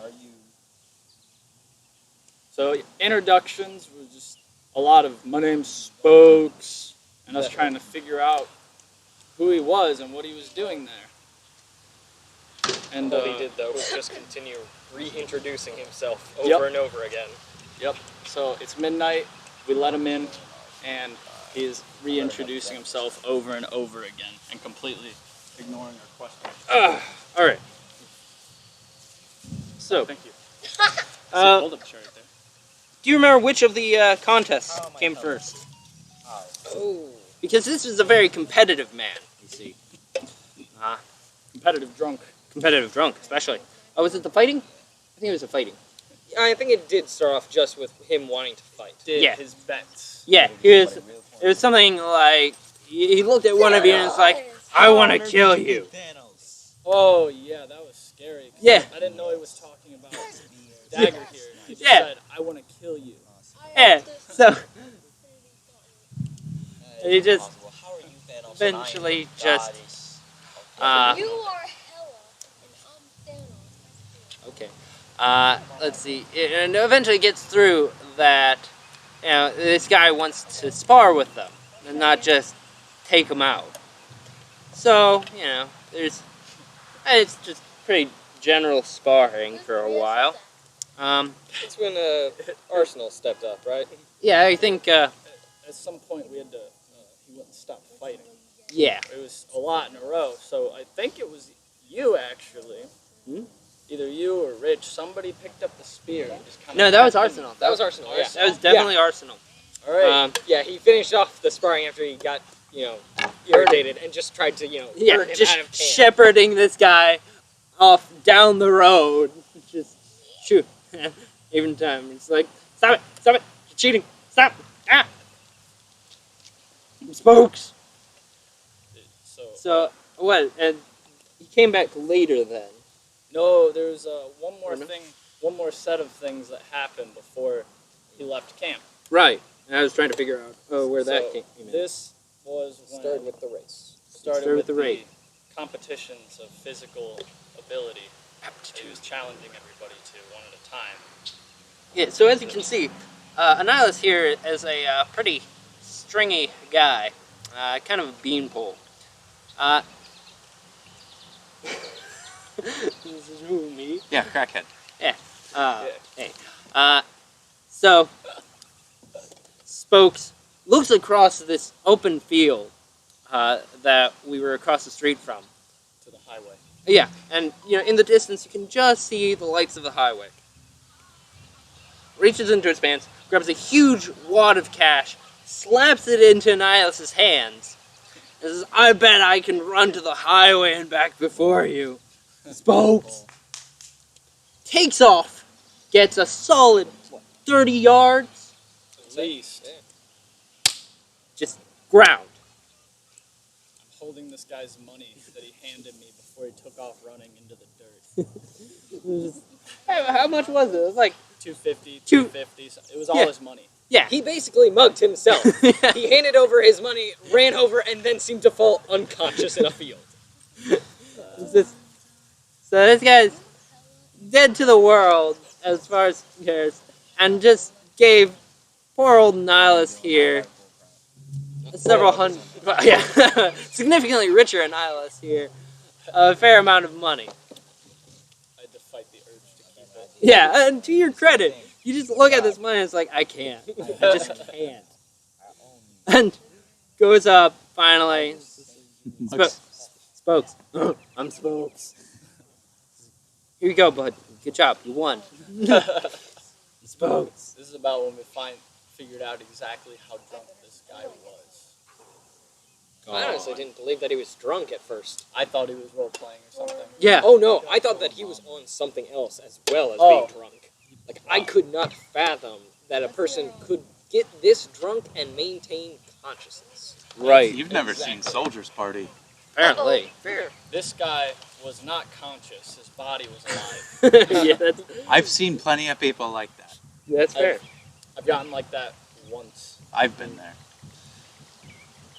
[SPEAKER 5] So introductions was just a lot of, "My name's Spokes," and us trying to figure out who he was and what he was doing there. And
[SPEAKER 6] All he did though was just continue reintroducing himself over
[SPEAKER 5] Yep.
[SPEAKER 6] and over again.
[SPEAKER 5] Yep. So it's midnight. We let him in, and he is reintroducing himself over and over again, and completely ignoring our questions.
[SPEAKER 1] All right. So,
[SPEAKER 5] Thank you.
[SPEAKER 1] do
[SPEAKER 5] Hold up chair right there.
[SPEAKER 1] you remember which of the contests came first?
[SPEAKER 6] Oh.
[SPEAKER 1] Because this is a very competitive man, you see.
[SPEAKER 5] Competitive drunk.
[SPEAKER 1] Competitive drunk, especially. Oh, was it the fighting? I think it was the fighting.
[SPEAKER 6] I think it did start off just with him wanting to fight.
[SPEAKER 5] Did
[SPEAKER 1] Yeah.
[SPEAKER 5] his bets.
[SPEAKER 1] Yeah, it was something like, he looked at one of you and was like, I want to kill you.
[SPEAKER 5] Oh yeah, that was scary. 'Cause
[SPEAKER 1] Yeah.
[SPEAKER 5] I didn't know he was talking about dagger here. He just
[SPEAKER 1] Yeah.
[SPEAKER 5] said, "I want to kill you."
[SPEAKER 1] Yeah, so he just eventually just,
[SPEAKER 7] You are Hela, and I'm Thanos.
[SPEAKER 1] okay. Let's see. And eventually gets through that, this guy wants to spar with them and not just take them out. So, it's just pretty general sparring for a while.
[SPEAKER 6] That's when Arsenal stepped up, right?
[SPEAKER 1] Yeah, I think,
[SPEAKER 5] At some point, we had to. He wouldn't stop fighting.
[SPEAKER 1] yeah.
[SPEAKER 5] It was a lot in a row. So I think it was you actually.
[SPEAKER 1] Hmm?
[SPEAKER 5] Either you or Rich. Somebody picked up the spear. And just kind
[SPEAKER 1] No, that was Arsenal.
[SPEAKER 6] That was Arsenal, yeah.
[SPEAKER 1] That was definitely Arsenal.
[SPEAKER 6] All right.
[SPEAKER 1] Um,
[SPEAKER 6] He finished off the sparring after he got, irritated and just tried to,
[SPEAKER 1] Yeah,
[SPEAKER 6] burn him
[SPEAKER 1] just
[SPEAKER 6] out of camp.
[SPEAKER 1] shepherding this guy off down the road. Just shoot. Even time. It's like, stop it, you're cheating, stop, spokes. So, what, and he came back later then.
[SPEAKER 5] No, there's one more
[SPEAKER 1] Or no?
[SPEAKER 5] thing, one more set of things that happened before he left camp.
[SPEAKER 1] Right, and I was trying to figure out, where that
[SPEAKER 5] So
[SPEAKER 1] came in.
[SPEAKER 5] This was when
[SPEAKER 6] Started with the race.
[SPEAKER 5] started with
[SPEAKER 1] the race.
[SPEAKER 5] competitions of physical ability. He was challenging everybody to one at a time.
[SPEAKER 1] Yeah, so as you can see, Annihilus here is a pretty stringy guy, kind of a beanpole. This is who, me?
[SPEAKER 2] Yeah, crackhead.
[SPEAKER 1] Hey. So, Spokes looks across this open field that we were across the street from.
[SPEAKER 5] To the highway.
[SPEAKER 1] Yeah, and in the distance you can just see the lights of the highway. Reaches into his pants, grabs a huge wad of cash, slaps it into Annihilus' hands, and says, I bet I can run to the highway and back before you. Spokes! Takes off, gets a solid, 30 yards,
[SPEAKER 5] At least.
[SPEAKER 1] just ground.
[SPEAKER 5] I'm holding this guy's money that he handed me before he took off running into the dirt.
[SPEAKER 1] How much was it? It was like,
[SPEAKER 5] 250,
[SPEAKER 1] Two-
[SPEAKER 5] 250. It was all
[SPEAKER 1] Yeah.
[SPEAKER 5] his money.
[SPEAKER 1] yeah.
[SPEAKER 6] He basically mugged himself.
[SPEAKER 1] Yeah.
[SPEAKER 6] He handed over his money, ran over, and then seemed to fall unconscious in a field.
[SPEAKER 1] It's just- so this guy's dead to the world, as far as he cares, and just gave poor old Nihilus here several hundred, yeah, significantly richer Nihilus here, a fair amount of money.
[SPEAKER 5] I had to fight the urge to keep it.
[SPEAKER 1] Yeah, and to your credit, you just look at this money and it's like, I can't. I just can't. And goes up, finally. Spokes. I'm Spokes. Here you go, bud. Good job. You won. Spokes.
[SPEAKER 5] This is about when we figured out exactly how drunk this guy was.
[SPEAKER 6] I honestly didn't believe that he was drunk at first.
[SPEAKER 5] I thought he was role playing or something.
[SPEAKER 1] Yeah.
[SPEAKER 6] Oh no, I thought that he was on something else as well as being drunk. Like, I could not fathom that a person could get this drunk and maintain consciousness.
[SPEAKER 1] Right.
[SPEAKER 2] You've never seen Soldier's Party.
[SPEAKER 1] Apparently.
[SPEAKER 5] This guy was not conscious. His body was alive.
[SPEAKER 1] Yeah, that's
[SPEAKER 2] I've seen plenty of people like that.
[SPEAKER 1] fair.
[SPEAKER 5] I've gotten like that once.
[SPEAKER 2] I've been there.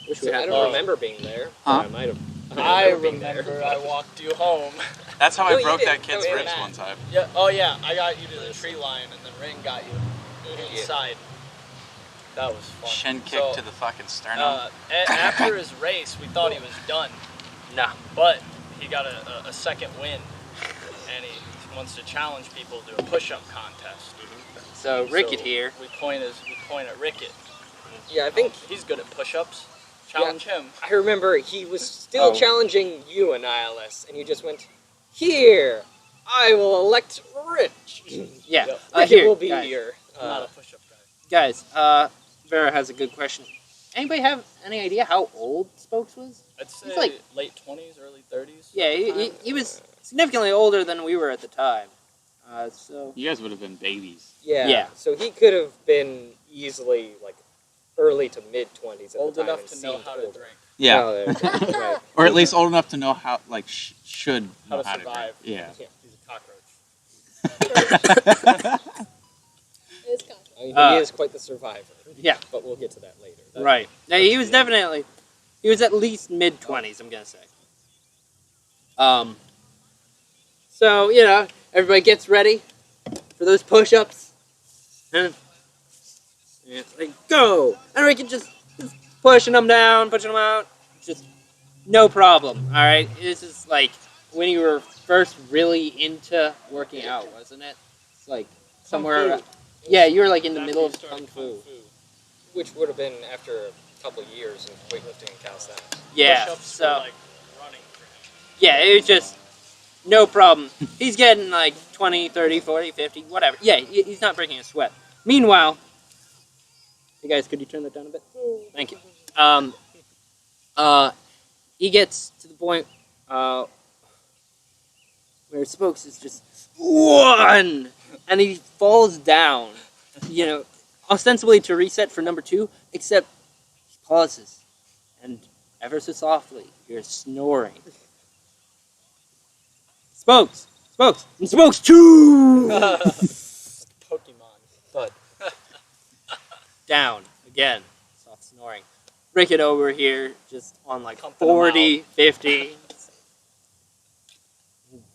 [SPEAKER 1] Wish we
[SPEAKER 6] So I
[SPEAKER 1] had.
[SPEAKER 6] don't remember being there.
[SPEAKER 2] Huh?
[SPEAKER 6] I might have.
[SPEAKER 5] I
[SPEAKER 6] being there.
[SPEAKER 5] remember I walked you home.
[SPEAKER 2] That's how
[SPEAKER 6] No,
[SPEAKER 2] I
[SPEAKER 6] you
[SPEAKER 2] broke
[SPEAKER 6] didn't.
[SPEAKER 2] that kid's
[SPEAKER 6] Oh, yeah,
[SPEAKER 2] ribs
[SPEAKER 6] Matt.
[SPEAKER 2] one time.
[SPEAKER 5] Yeah. Oh yeah. I got you to the tree line, and then Ring got you inside. That was fun.
[SPEAKER 2] Shin kick
[SPEAKER 5] So,
[SPEAKER 2] to the fucking sternum.
[SPEAKER 5] After his race, we thought he was done.
[SPEAKER 1] Nah.
[SPEAKER 5] But he got a second win, and he wants to challenge people to a push-up contest.
[SPEAKER 1] So Ricket
[SPEAKER 5] So
[SPEAKER 1] here.
[SPEAKER 5] We point at Ricket.
[SPEAKER 6] Yeah, I think
[SPEAKER 5] He's good at push-ups. Challenge him.
[SPEAKER 6] I remember he was still
[SPEAKER 1] Oh.
[SPEAKER 6] challenging you, Annihilus, and you just went, "Here, I will elect Rich.
[SPEAKER 1] Yeah.
[SPEAKER 5] Yep.
[SPEAKER 6] Ricket
[SPEAKER 1] Here,
[SPEAKER 6] will be
[SPEAKER 1] guys.
[SPEAKER 6] your."
[SPEAKER 5] I'm not a push-up guy.
[SPEAKER 1] Guys, Vera has a good question. Anybody have any idea how old Spokes was?
[SPEAKER 5] I'd say
[SPEAKER 1] He's like-
[SPEAKER 5] late 20s, early 30s.
[SPEAKER 1] Yeah, he was significantly older than we were at the time. So
[SPEAKER 2] You guys would have been babies.
[SPEAKER 6] Yeah.
[SPEAKER 1] Yeah.
[SPEAKER 6] So he could have been easily like early to mid-20s at
[SPEAKER 5] Old
[SPEAKER 6] the time
[SPEAKER 5] enough
[SPEAKER 6] and
[SPEAKER 5] to know
[SPEAKER 6] seemed
[SPEAKER 5] how to
[SPEAKER 6] older.
[SPEAKER 5] drink.
[SPEAKER 2] Yeah.
[SPEAKER 6] Oh, there- right.
[SPEAKER 2] Or at least old enough to know how, like, should
[SPEAKER 5] How
[SPEAKER 2] know
[SPEAKER 5] to
[SPEAKER 2] how to
[SPEAKER 5] survive.
[SPEAKER 2] drink. Yeah.
[SPEAKER 5] He's a cockroach.
[SPEAKER 7] It's gone.
[SPEAKER 6] I mean,
[SPEAKER 1] Uh,
[SPEAKER 6] he is quite the survivor.
[SPEAKER 1] yeah.
[SPEAKER 6] But we'll get to that later.
[SPEAKER 1] right. Now, he was definitely he was at least mid-20s. I'm gonna say. So everybody gets ready for those push-ups, and it's like go, and we can just pushing them down, pushing them out, just no problem. All right, this is like when you were first really into working out, wasn't it? It's like somewhere. Yeah, you were like in the middle of kung fu.
[SPEAKER 6] Which would have been after a couple of years of weightlifting and calisthenics.
[SPEAKER 1] Yeah,
[SPEAKER 5] Push-ups
[SPEAKER 1] so
[SPEAKER 5] were like running for him.
[SPEAKER 1] yeah, it was just no problem. He's getting like 20, 30, 40, 50, whatever. Yeah, he's not breaking a sweat. Meanwhile, hey guys, could you turn that down a bit? Thank you. He gets to the point where Spokes is just one, and he falls down, ostensibly to reset for number 2, except he pauses, and ever so softly, you're snoring. Spokes! Spokes! And Spokes 2!
[SPEAKER 5] Pokemon. But
[SPEAKER 1] Down. Again. Soft snoring. Ricket over here, just on like
[SPEAKER 5] Pumping him
[SPEAKER 1] 40, 50.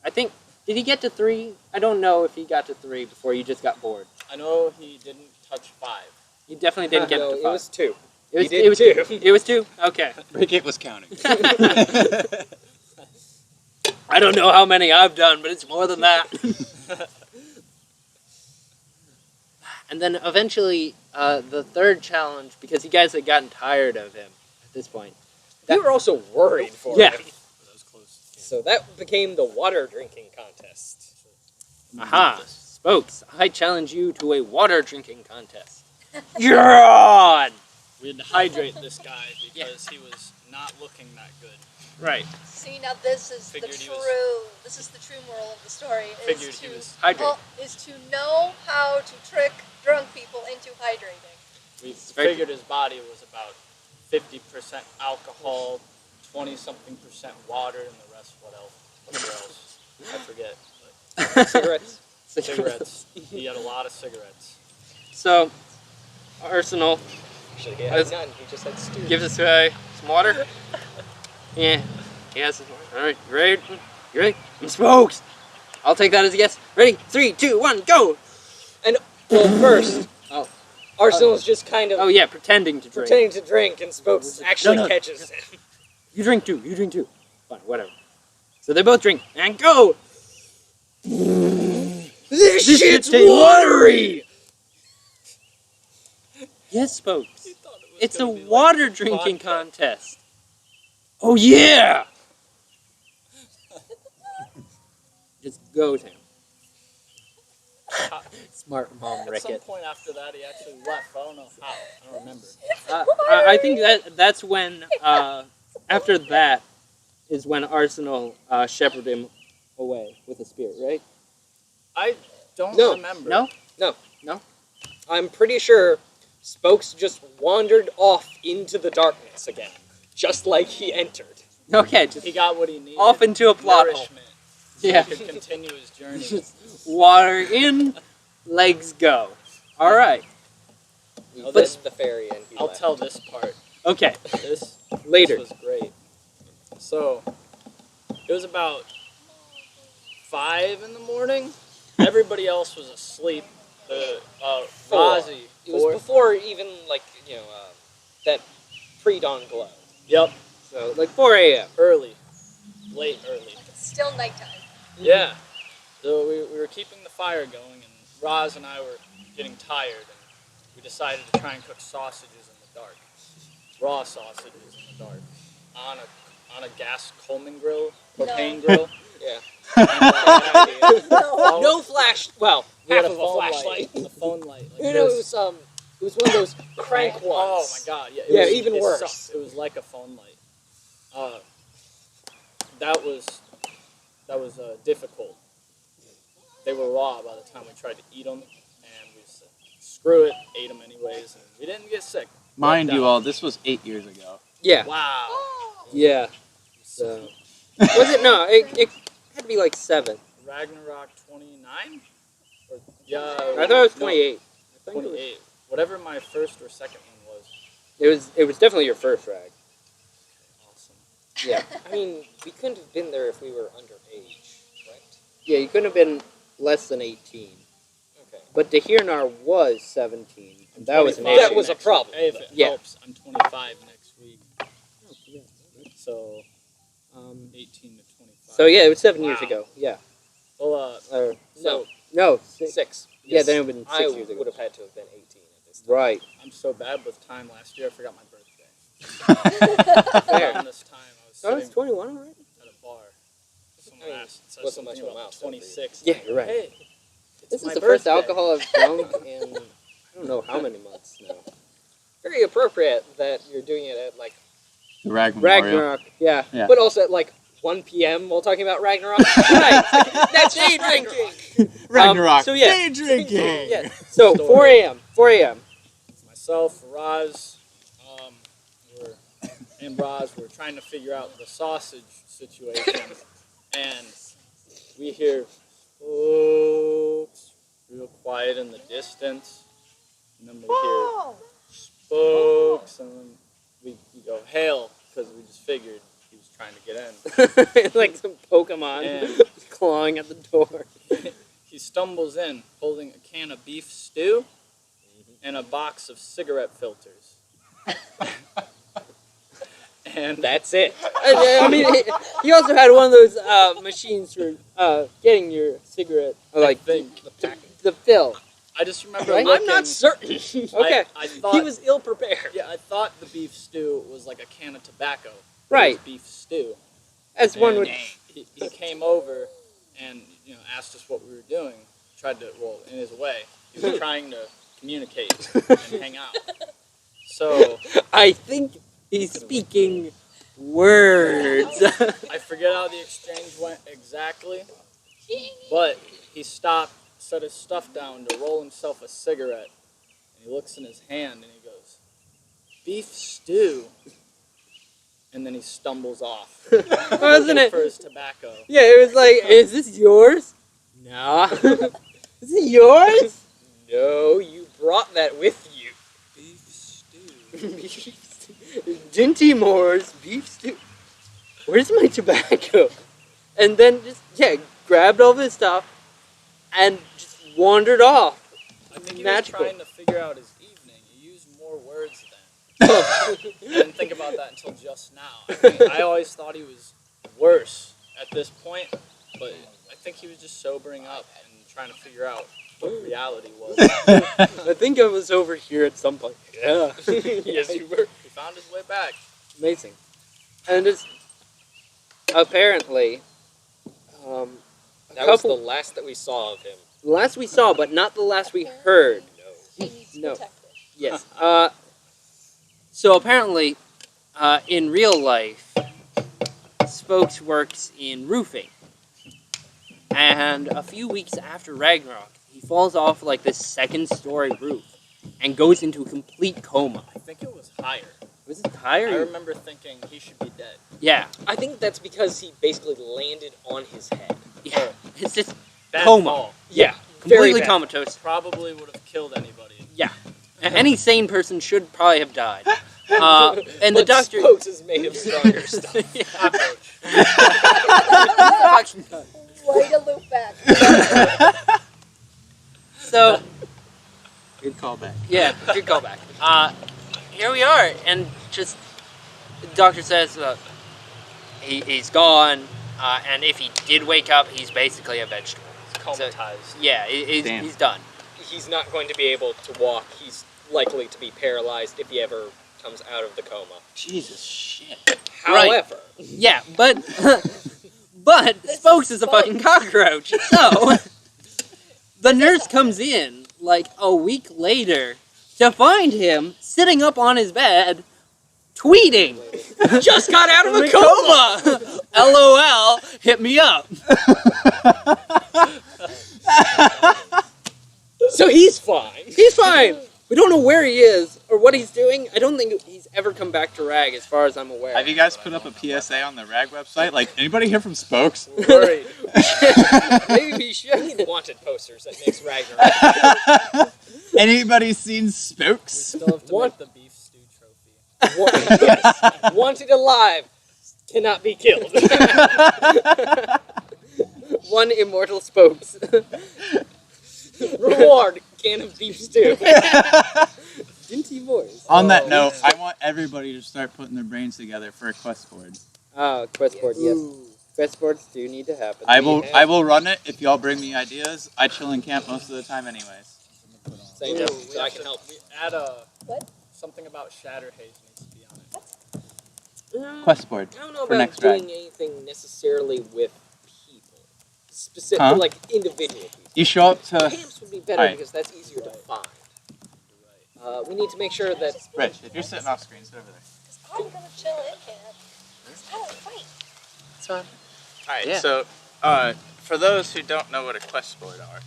[SPEAKER 1] I think, did he get to 3? I don't know if he got to 3 before you just got bored.
[SPEAKER 5] I know he didn't touch 5.
[SPEAKER 1] He definitely didn't get
[SPEAKER 6] No,
[SPEAKER 1] to 5.
[SPEAKER 6] it was 2.
[SPEAKER 1] It was,
[SPEAKER 6] he did
[SPEAKER 1] it was
[SPEAKER 6] 2.
[SPEAKER 1] It was 2? Okay.
[SPEAKER 2] Ricket was counting.
[SPEAKER 1] I don't know how many I've done, but it's more than that. And then eventually, the third challenge, because you guys had gotten tired of him at this point.
[SPEAKER 6] We were also worried for
[SPEAKER 1] Yeah.
[SPEAKER 6] him.
[SPEAKER 5] That was close.
[SPEAKER 6] So that became the water drinking contest.
[SPEAKER 1] Aha! Spokes, I challenge you to a water drinking contest. You're on!
[SPEAKER 5] We had to hydrate this guy because he was not looking that good.
[SPEAKER 1] Right.
[SPEAKER 3] See, now this is
[SPEAKER 5] Figured
[SPEAKER 3] the
[SPEAKER 5] he
[SPEAKER 3] true.
[SPEAKER 5] was-
[SPEAKER 3] This is the true moral of the story.
[SPEAKER 5] Figured
[SPEAKER 3] Is
[SPEAKER 5] he
[SPEAKER 3] to
[SPEAKER 5] was
[SPEAKER 1] Hydrate.
[SPEAKER 3] is to know how to trick drunk people into hydrating.
[SPEAKER 5] We
[SPEAKER 1] very
[SPEAKER 5] figured his body was about 50% alcohol, 20-something% water, and the rest, whatever else? I forget.
[SPEAKER 6] Cigarettes.
[SPEAKER 5] But cigarettes. He had a lot of cigarettes.
[SPEAKER 1] So, Arsenal
[SPEAKER 6] Actually, he had
[SPEAKER 1] That's-
[SPEAKER 6] none. He just had stew.
[SPEAKER 1] gives us some water. Yeah, he has some water. Alright, you ready? You ready? I'm Spokes! I'll take that as a yes. Ready? 3, 2, 1, go!
[SPEAKER 6] Well, first,
[SPEAKER 1] Oh.
[SPEAKER 6] Arsenal's just kind of
[SPEAKER 1] Oh yeah, pretending to drink.
[SPEAKER 6] pretending to drink, and Spokes actually
[SPEAKER 1] No.
[SPEAKER 6] catches him.
[SPEAKER 1] You drink too, you drink too. Fine, whatever. So they both drink, and go!
[SPEAKER 6] This
[SPEAKER 1] shit's watery! Yes, Spokes.
[SPEAKER 5] He thought it was
[SPEAKER 1] It's a
[SPEAKER 5] gonna be like
[SPEAKER 1] water drinking
[SPEAKER 5] vodka.
[SPEAKER 1] contest. Oh yeah! Just go, Sam. Smart mom,
[SPEAKER 5] At some
[SPEAKER 1] Ricket.
[SPEAKER 5] point after that, he actually left. I don't know how. I don't remember.
[SPEAKER 1] I think that's when, after that, is when Arsenal shepherded him away with a spear, right?
[SPEAKER 5] I don't
[SPEAKER 6] No.
[SPEAKER 5] remember.
[SPEAKER 1] No?
[SPEAKER 6] I'm pretty sure Spokes just wandered off into the darkness again, just like he entered.
[SPEAKER 1] Okay, just
[SPEAKER 5] He got what he needed.
[SPEAKER 1] off into a plot hole.
[SPEAKER 5] nourishment. So
[SPEAKER 1] Yeah.
[SPEAKER 5] he could continue his journey.
[SPEAKER 1] Just water in, legs go. Alright,
[SPEAKER 6] But
[SPEAKER 1] But-
[SPEAKER 6] the ferry, and he
[SPEAKER 5] I'll
[SPEAKER 6] left.
[SPEAKER 5] tell this part.
[SPEAKER 1] okay,
[SPEAKER 5] This
[SPEAKER 1] later.
[SPEAKER 5] This was great. So, it was about 5 in the morning. Everybody else was asleep. The
[SPEAKER 6] Four.
[SPEAKER 5] Rozzy.
[SPEAKER 6] It was before even that pre-dawn glow.
[SPEAKER 5] Yep.
[SPEAKER 6] So like 4 a.m.
[SPEAKER 5] Early. Late early.
[SPEAKER 7] Still nighttime.
[SPEAKER 5] Yeah. So we were keeping the fire going, and Roz and I were getting tired, and we decided to try and cook sausages in the dark. Raw sausages in the dark. On a gas Coleman grill, propane grill.
[SPEAKER 6] Yeah.
[SPEAKER 5] And,
[SPEAKER 6] No flash. Well,
[SPEAKER 5] we had
[SPEAKER 6] half of a
[SPEAKER 5] phone
[SPEAKER 6] flashlight.
[SPEAKER 5] light. A phone light. Like
[SPEAKER 6] No,
[SPEAKER 5] this.
[SPEAKER 6] it was one of those crank ones.
[SPEAKER 5] Oh my god! Yeah.
[SPEAKER 6] Yeah,
[SPEAKER 5] was,
[SPEAKER 6] even
[SPEAKER 5] it
[SPEAKER 6] worse.
[SPEAKER 5] Sucked. It was like a phone light. That was difficult. They were raw by the time we tried to eat them, and we said, "Screw it," ate them anyways, and we didn't get sick.
[SPEAKER 2] Mind you, all this was 8 years ago.
[SPEAKER 6] Yeah.
[SPEAKER 5] Wow.
[SPEAKER 6] Yeah. So was it? No, it had to be like 7.
[SPEAKER 5] Ragnarok 29? Or, yeah.
[SPEAKER 6] I thought it was 28. I think
[SPEAKER 5] 28. Whatever my first or second one was.
[SPEAKER 6] It was definitely your first rag.
[SPEAKER 5] Awesome.
[SPEAKER 6] Yeah. I mean, we couldn't have been there if we were underage, right?
[SPEAKER 4] Yeah, you couldn't have been less than 18.
[SPEAKER 6] Okay.
[SPEAKER 4] But Dehirnar was 17. And that was an
[SPEAKER 5] 25
[SPEAKER 6] That
[SPEAKER 4] issue.
[SPEAKER 6] was a
[SPEAKER 5] next
[SPEAKER 6] problem.
[SPEAKER 5] week. Hey, if it
[SPEAKER 4] Yeah.
[SPEAKER 5] helps, I'm 25 next week. So, 18 to 25.
[SPEAKER 6] So yeah, it was 7 years
[SPEAKER 5] Wow.
[SPEAKER 6] ago. Yeah.
[SPEAKER 5] Well,
[SPEAKER 6] Or
[SPEAKER 5] so
[SPEAKER 4] No,
[SPEAKER 6] 6.
[SPEAKER 4] Yeah, then it would have been 6
[SPEAKER 6] I
[SPEAKER 4] years ago.
[SPEAKER 6] would have had to have been 18 at this time.
[SPEAKER 4] Right.
[SPEAKER 5] I'm so bad with time. Last year I forgot my birthday.
[SPEAKER 6] Fair.
[SPEAKER 5] Around this time I was
[SPEAKER 6] Oh, it's
[SPEAKER 5] sitting
[SPEAKER 6] 21 already?
[SPEAKER 5] at a bar. Someone
[SPEAKER 6] I mean,
[SPEAKER 5] asked, said
[SPEAKER 6] wasn't much
[SPEAKER 5] something
[SPEAKER 6] of a
[SPEAKER 5] about
[SPEAKER 6] milestone for you.
[SPEAKER 5] 26.
[SPEAKER 4] Yeah, you're right.
[SPEAKER 5] Hey, it's
[SPEAKER 4] This
[SPEAKER 5] my
[SPEAKER 4] is the first
[SPEAKER 5] birthday.
[SPEAKER 4] alcohol I've drunk in I don't know how many months now.
[SPEAKER 6] Very appropriate that you're doing it at like,
[SPEAKER 2] The Rag Memorial.
[SPEAKER 4] Ragnarok, yeah.
[SPEAKER 2] Yeah.
[SPEAKER 6] but also at like 1 p.m. while talking about Ragnarok. Right. That's day drinking.
[SPEAKER 2] Ragnarok.
[SPEAKER 6] So yeah.
[SPEAKER 2] Day drinking.
[SPEAKER 6] Yeah. So
[SPEAKER 5] Story.
[SPEAKER 6] 4 a.m. 4 a.m.
[SPEAKER 5] It's myself, Roz, and Roz were trying to figure out the sausage situation, and we hear spokes real quiet in the distance, and then we hear spokes, and then we go hail because we just figured he was trying to get in.
[SPEAKER 4] Like some Pokemon
[SPEAKER 5] And
[SPEAKER 4] clawing at the door.
[SPEAKER 5] he stumbles in holding a can of beef stew and a box of cigarette filters. And
[SPEAKER 6] That's it.
[SPEAKER 4] I mean, he also had one of those machines for getting your cigarette, like
[SPEAKER 5] think
[SPEAKER 4] the fill.
[SPEAKER 5] I just remember
[SPEAKER 4] Right?
[SPEAKER 5] looking,
[SPEAKER 6] I'm not certain. Okay.
[SPEAKER 5] I thought
[SPEAKER 6] He was ill prepared.
[SPEAKER 5] yeah, I thought the beef stew was like a can of tobacco.
[SPEAKER 4] Right.
[SPEAKER 5] It was beef stew.
[SPEAKER 4] As one
[SPEAKER 5] And
[SPEAKER 4] would.
[SPEAKER 5] he came over and asked us what we were doing. Tried to, well, in his way, he was trying to communicate and hang out. So
[SPEAKER 4] I think he's speaking words.
[SPEAKER 5] I forget how the exchange went exactly, but he stopped, set his stuff down to roll himself a cigarette, and he looks in his hand and he goes, "Beef stew," and then he stumbles off,
[SPEAKER 4] Wasn't
[SPEAKER 5] looking
[SPEAKER 4] it?
[SPEAKER 5] for his tobacco.
[SPEAKER 4] Yeah, it was like, is this yours? Nah. Is it yours?
[SPEAKER 6] No, you brought that with you.
[SPEAKER 5] Beef stew.
[SPEAKER 4] Beef stew. Dinty Moore's beef stew. Where's my tobacco? And then just, grabbed all this stuff and just wandered off.
[SPEAKER 5] I think he
[SPEAKER 4] Magical.
[SPEAKER 5] was trying to figure out his evening. He used more words then. I didn't think about that until just now. I always thought he was worse at this point, but I think he was just sobering up and trying to figure out what reality was.
[SPEAKER 4] I think I was over here at some point. Yeah.
[SPEAKER 6] Yes, you were.
[SPEAKER 5] He found his way back.
[SPEAKER 4] Amazing. And it's apparently
[SPEAKER 6] That was the last that we saw of him.
[SPEAKER 4] the last we saw, but not the last we heard.
[SPEAKER 6] No.
[SPEAKER 7] He needs
[SPEAKER 4] No.
[SPEAKER 7] protected.
[SPEAKER 4] Yes. So apparently, in real life, Spokes works in roofing. And a few weeks after Ragnarok, he falls off like this second-story roof and goes into a complete coma.
[SPEAKER 5] I think it was higher.
[SPEAKER 4] Was it higher?
[SPEAKER 5] I remember thinking he should be dead.
[SPEAKER 4] Yeah.
[SPEAKER 6] I think that's because he basically landed on his head.
[SPEAKER 4] Yeah. It's just
[SPEAKER 5] Bad
[SPEAKER 4] coma.
[SPEAKER 5] fall.
[SPEAKER 6] Yeah.
[SPEAKER 4] Completely
[SPEAKER 6] bad.
[SPEAKER 4] comatose.
[SPEAKER 5] Probably would have killed anybody.
[SPEAKER 4] Yeah. Any sane person should probably have died. And the
[SPEAKER 6] But
[SPEAKER 4] doctor...
[SPEAKER 6] Spokes is made of stronger stuff.
[SPEAKER 7] Way to loop back.
[SPEAKER 4] So,
[SPEAKER 2] Good callback.
[SPEAKER 4] Yeah, good callback. Here we are, and just the doctor says he's gone, and if he did wake up, he's basically a vegetable.
[SPEAKER 6] Comatized.
[SPEAKER 4] Yeah,
[SPEAKER 2] Damn.
[SPEAKER 4] he's done.
[SPEAKER 6] He's not going to be able to walk. He's likely to be paralyzed if he ever comes out of the coma.
[SPEAKER 2] Jesus shit.
[SPEAKER 6] However,
[SPEAKER 4] Yeah, but Spokes is a fucking cockroach. So the nurse comes in like a week later to find him sitting up on his bed, tweeting, "Just got out of a coma. LOL, hit me up."
[SPEAKER 6] so he's fine.
[SPEAKER 4] He's fine. We don't know where he is or what he's doing. I don't think he's ever come back to Rag, as far as I'm aware.
[SPEAKER 2] Have you guys put up a PSA on the RAG website? Like, anybody here from Spokes?
[SPEAKER 6] Worried. Maybe we should. We need wanted posters that makes Ragnarok.
[SPEAKER 2] Anybody seen Spokes?
[SPEAKER 5] Still have to make the beef stew trophy.
[SPEAKER 6] Yes. Wanted alive, cannot be killed.
[SPEAKER 4] One immortal Spokes.
[SPEAKER 6] Reward, can of beef stew.
[SPEAKER 4] Dinty voice.
[SPEAKER 2] On that note, I want everybody to start putting their brains together for a quest board.
[SPEAKER 4] Quest board, yes. Quest boards do need to happen.
[SPEAKER 2] I will run it if y'all bring me ideas. I chill in camp most of the time anyways.
[SPEAKER 6] Same,
[SPEAKER 5] Ooh,
[SPEAKER 6] so I can help.
[SPEAKER 5] We add
[SPEAKER 7] What?
[SPEAKER 5] something about Shatterhaze needs to be on it.
[SPEAKER 2] Quest board.
[SPEAKER 6] I don't know
[SPEAKER 2] for
[SPEAKER 6] about
[SPEAKER 2] next
[SPEAKER 6] doing
[SPEAKER 2] drag.
[SPEAKER 6] anything necessarily with people. Specific,
[SPEAKER 2] Huh?
[SPEAKER 6] like individual people.
[SPEAKER 2] You show up to...
[SPEAKER 6] Camps would be better
[SPEAKER 2] Alright.
[SPEAKER 6] because that's easier to find. We need to make sure that
[SPEAKER 2] Rich, if you're sitting off screen, sit over there.
[SPEAKER 7] I'm gonna chill in camp. I don't fight.
[SPEAKER 4] It's fine.
[SPEAKER 2] Alright,
[SPEAKER 4] Yeah.
[SPEAKER 2] so, for those who don't know what a quest board are,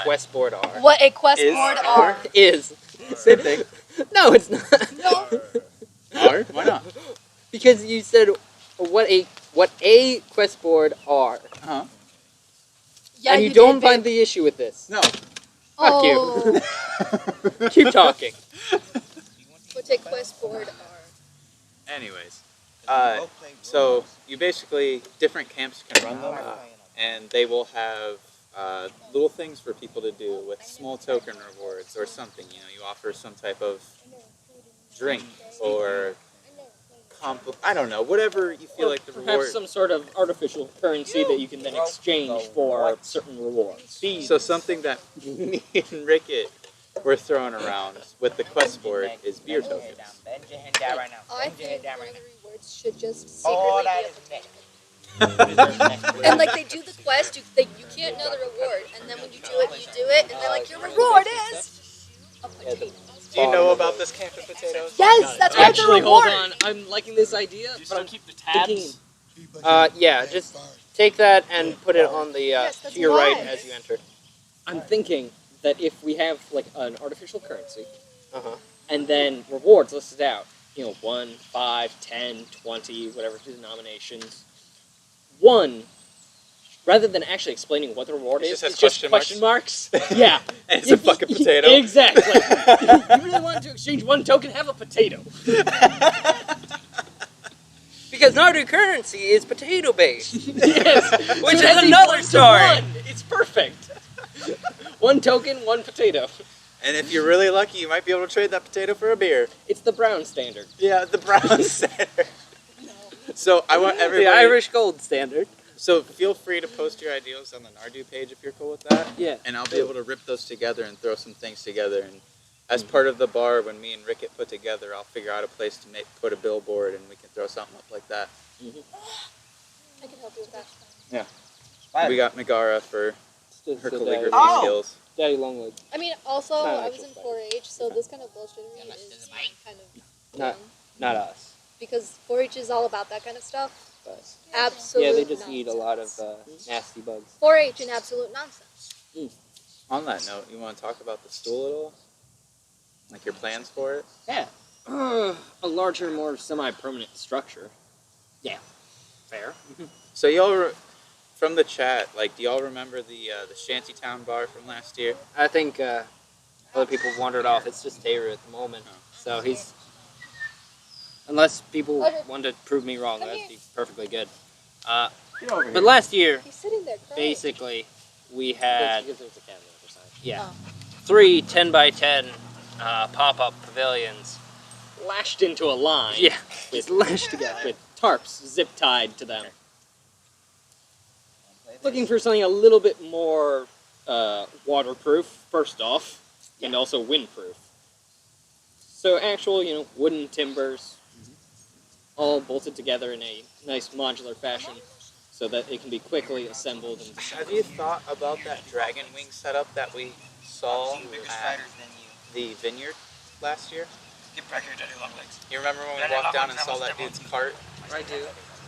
[SPEAKER 4] Quest board are.
[SPEAKER 3] What a quest
[SPEAKER 2] Is-
[SPEAKER 3] board are.
[SPEAKER 4] Is. Same thing. No, it's not.
[SPEAKER 2] are? Why not?
[SPEAKER 4] Because you said what a quest board are.
[SPEAKER 2] Uh-huh.
[SPEAKER 3] Yeah,
[SPEAKER 4] and you don't
[SPEAKER 3] did,
[SPEAKER 4] find
[SPEAKER 3] babe.
[SPEAKER 4] the issue with this.
[SPEAKER 2] No.
[SPEAKER 4] Fuck you.
[SPEAKER 3] Oh.
[SPEAKER 4] Keep talking.
[SPEAKER 7] What a quest board are.
[SPEAKER 2] Anyways, so you basically, different camps can run them, and they will have little things for people to do with small token rewards or something. You know, you offer some type of drink or I don't know, whatever you feel like the reward.
[SPEAKER 6] perhaps some sort of artificial currency that you can then exchange for certain rewards.
[SPEAKER 2] So something that me and Rickett were throwing around with the quest board is beer tokens.
[SPEAKER 7] I think one of the rewards should just secretly be a potato. And like they do the quest, you can't know the reward, and then when you do it, and they're like, your reward is a potato.
[SPEAKER 2] Do you know about this camp of potatoes?
[SPEAKER 3] Yes, that's why
[SPEAKER 6] Actually,
[SPEAKER 3] the
[SPEAKER 6] hold
[SPEAKER 3] reward.
[SPEAKER 6] on. I'm liking this idea, but I'm
[SPEAKER 5] keep the
[SPEAKER 6] thinking.
[SPEAKER 4] Yeah, just take that and put it on the
[SPEAKER 3] Yes, that's
[SPEAKER 4] to your right
[SPEAKER 3] why.
[SPEAKER 4] as you enter.
[SPEAKER 6] I'm thinking that if we have like an artificial currency,
[SPEAKER 4] Uh-huh.
[SPEAKER 6] and then rewards listed out, 1, 5, 10, 20, whatever the denominations. One, rather than actually explaining what the reward
[SPEAKER 2] It
[SPEAKER 6] is,
[SPEAKER 2] just has
[SPEAKER 6] it's just
[SPEAKER 2] question
[SPEAKER 6] question marks. Yeah.
[SPEAKER 2] And it's a fucking potato.
[SPEAKER 6] Exactly. You really wanted to exchange one token, have a potato.
[SPEAKER 4] Because Nardu currency is potato based.
[SPEAKER 6] Yes.
[SPEAKER 4] Which
[SPEAKER 6] So
[SPEAKER 4] is
[SPEAKER 6] that's
[SPEAKER 4] another
[SPEAKER 6] 1 to
[SPEAKER 4] story.
[SPEAKER 6] 1. It's perfect. 1 token, 1 potato.
[SPEAKER 2] And if you're really lucky, you might be able to trade that potato for a beer.
[SPEAKER 6] It's the brown standard.
[SPEAKER 2] Yeah, the brown center. So I want everybody.
[SPEAKER 4] The Irish gold standard.
[SPEAKER 2] So feel free to post your ideas on the Nardu page if you're cool with that.
[SPEAKER 4] Yeah.
[SPEAKER 2] And I'll be able to rip those together and throw some things together. And as part of the bar, when me and Rickett put together, I'll figure out a place to put a billboard, and we can throw something up like that.
[SPEAKER 7] I can help you with that.
[SPEAKER 2] We got Megara for her calligraphy
[SPEAKER 6] Daddy,
[SPEAKER 2] skills.
[SPEAKER 6] Daddy Longleg.
[SPEAKER 7] I mean, also,
[SPEAKER 6] Not
[SPEAKER 7] I was
[SPEAKER 6] actual
[SPEAKER 7] in
[SPEAKER 6] spider.
[SPEAKER 7] 4-H, so this kind of bullshittery is kind of
[SPEAKER 6] Not-
[SPEAKER 7] fun.
[SPEAKER 6] Not us.
[SPEAKER 7] Because 4-H is all about that kind of stuff.
[SPEAKER 6] But
[SPEAKER 7] Absolute
[SPEAKER 6] yeah, they just eat a
[SPEAKER 7] nonsense.
[SPEAKER 6] lot of nasty bugs.
[SPEAKER 7] 4-H and absolute nonsense.
[SPEAKER 2] On that note, you want to talk about the stool at all? Like your plans for it?
[SPEAKER 6] Yeah. A larger, more semi-permanent structure. Yeah. Fair.
[SPEAKER 2] So y'all, from the chat, like, do y'all remember the Shantytown bar from last year?
[SPEAKER 4] I think other people wandered off. It's just Taylor at the moment. So he's... Unless people want to prove me wrong, that'd be perfectly good.
[SPEAKER 2] Get over
[SPEAKER 4] But last year,
[SPEAKER 7] He's sitting there crying.
[SPEAKER 4] basically, we had...
[SPEAKER 6] Because there's a cat on the other side.
[SPEAKER 4] Yeah. 3 10x10 pop-up pavilions.
[SPEAKER 6] Lashed into a line.
[SPEAKER 4] Yeah, it's lashed together.
[SPEAKER 6] With tarps zip-tied to them. Looking for something a little bit more waterproof, first off, and also windproof. So actual, wooden timbers, all bolted together in a nice modular fashion, so that it can be quickly assembled. And
[SPEAKER 2] Have you thought about that dragon wing setup that we saw at the vineyard last year? You remember when we walked down and saw that dude's cart?
[SPEAKER 6] I do.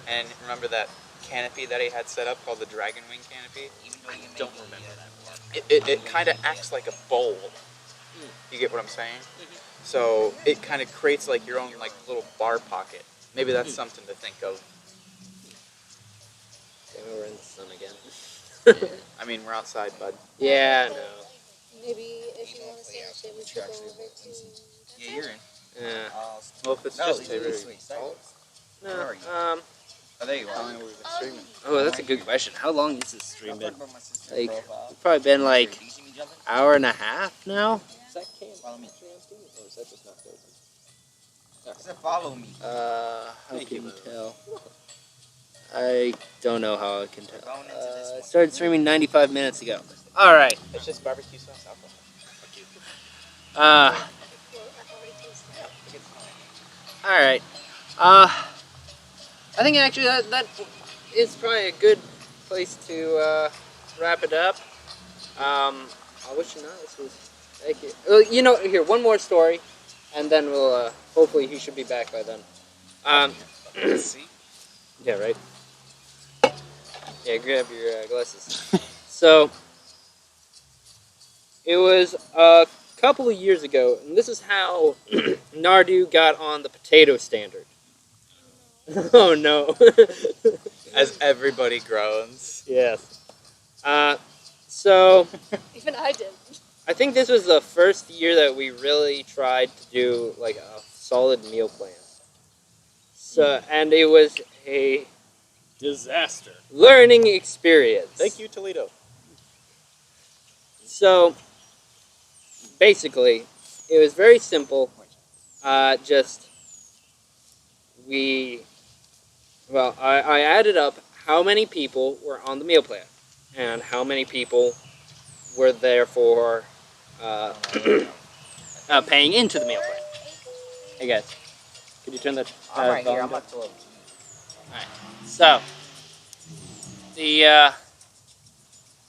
[SPEAKER 2] And remember that canopy that he had set up called the dragon wing canopy?
[SPEAKER 6] I don't remember that part.
[SPEAKER 2] It kind of acts like a bowl. You get what I'm saying? So it kind of creates like your own like little bar pocket. Maybe that's something to think of.
[SPEAKER 6] Okay, we're in the sun again.
[SPEAKER 2] I mean, we're outside, bud.
[SPEAKER 6] Yeah, no.
[SPEAKER 7] Maybe if you want to stay in the shade, we should go over to...
[SPEAKER 8] Yeah, you're in.
[SPEAKER 6] Yeah.
[SPEAKER 2] Well, if it's
[SPEAKER 8] No,
[SPEAKER 2] just
[SPEAKER 8] it's
[SPEAKER 2] Taylor.
[SPEAKER 8] sweet.
[SPEAKER 6] No,
[SPEAKER 8] Where are you? Oh, there you
[SPEAKER 2] How
[SPEAKER 8] are.
[SPEAKER 2] long have we been streaming?
[SPEAKER 4] Oh, that's a good question. How long has this stream been?
[SPEAKER 8] About my sister's
[SPEAKER 4] Like,
[SPEAKER 8] profile.
[SPEAKER 4] it's probably been like
[SPEAKER 8] Do you see me jumping?
[SPEAKER 4] hour and a half now.
[SPEAKER 6] Is that Cam
[SPEAKER 8] Follow me.
[SPEAKER 6] actually on Steam, or is that just not open?
[SPEAKER 8] I said follow me.
[SPEAKER 4] How
[SPEAKER 8] Thank
[SPEAKER 4] can
[SPEAKER 8] you,
[SPEAKER 4] you
[SPEAKER 8] Lou.
[SPEAKER 4] tell? I don't know how I can tell.
[SPEAKER 8] Going into this
[SPEAKER 4] I
[SPEAKER 8] one.
[SPEAKER 4] started streaming 95 minutes ago. All right.
[SPEAKER 2] It's just barbecue sauce alcohol.
[SPEAKER 4] All right. I think actually that is probably a good place to wrap it up. I wish you not. This was thank you. Here one more story, and then we'll hopefully he should be back by then.
[SPEAKER 2] See?
[SPEAKER 4] Yeah, right. Yeah, grab your glasses. So it was a couple of years ago, and this is how Nardu got on the potato standard. Oh no.
[SPEAKER 2] As everybody groans.
[SPEAKER 4] Yes. So
[SPEAKER 7] Even I did.
[SPEAKER 4] I think this was the first year that we really tried to do like a solid meal plan. So, and it was a
[SPEAKER 5] Disaster.
[SPEAKER 4] learning experience.
[SPEAKER 2] Thank you, Toledo.
[SPEAKER 4] So basically, it was very simple. I added up how many people were on the meal plan and how many people were therefore paying into the meal plan. Hey guys, could you turn that
[SPEAKER 8] I'm right here.
[SPEAKER 4] volume
[SPEAKER 8] I'm
[SPEAKER 4] down?
[SPEAKER 8] up to level 2.
[SPEAKER 4] So,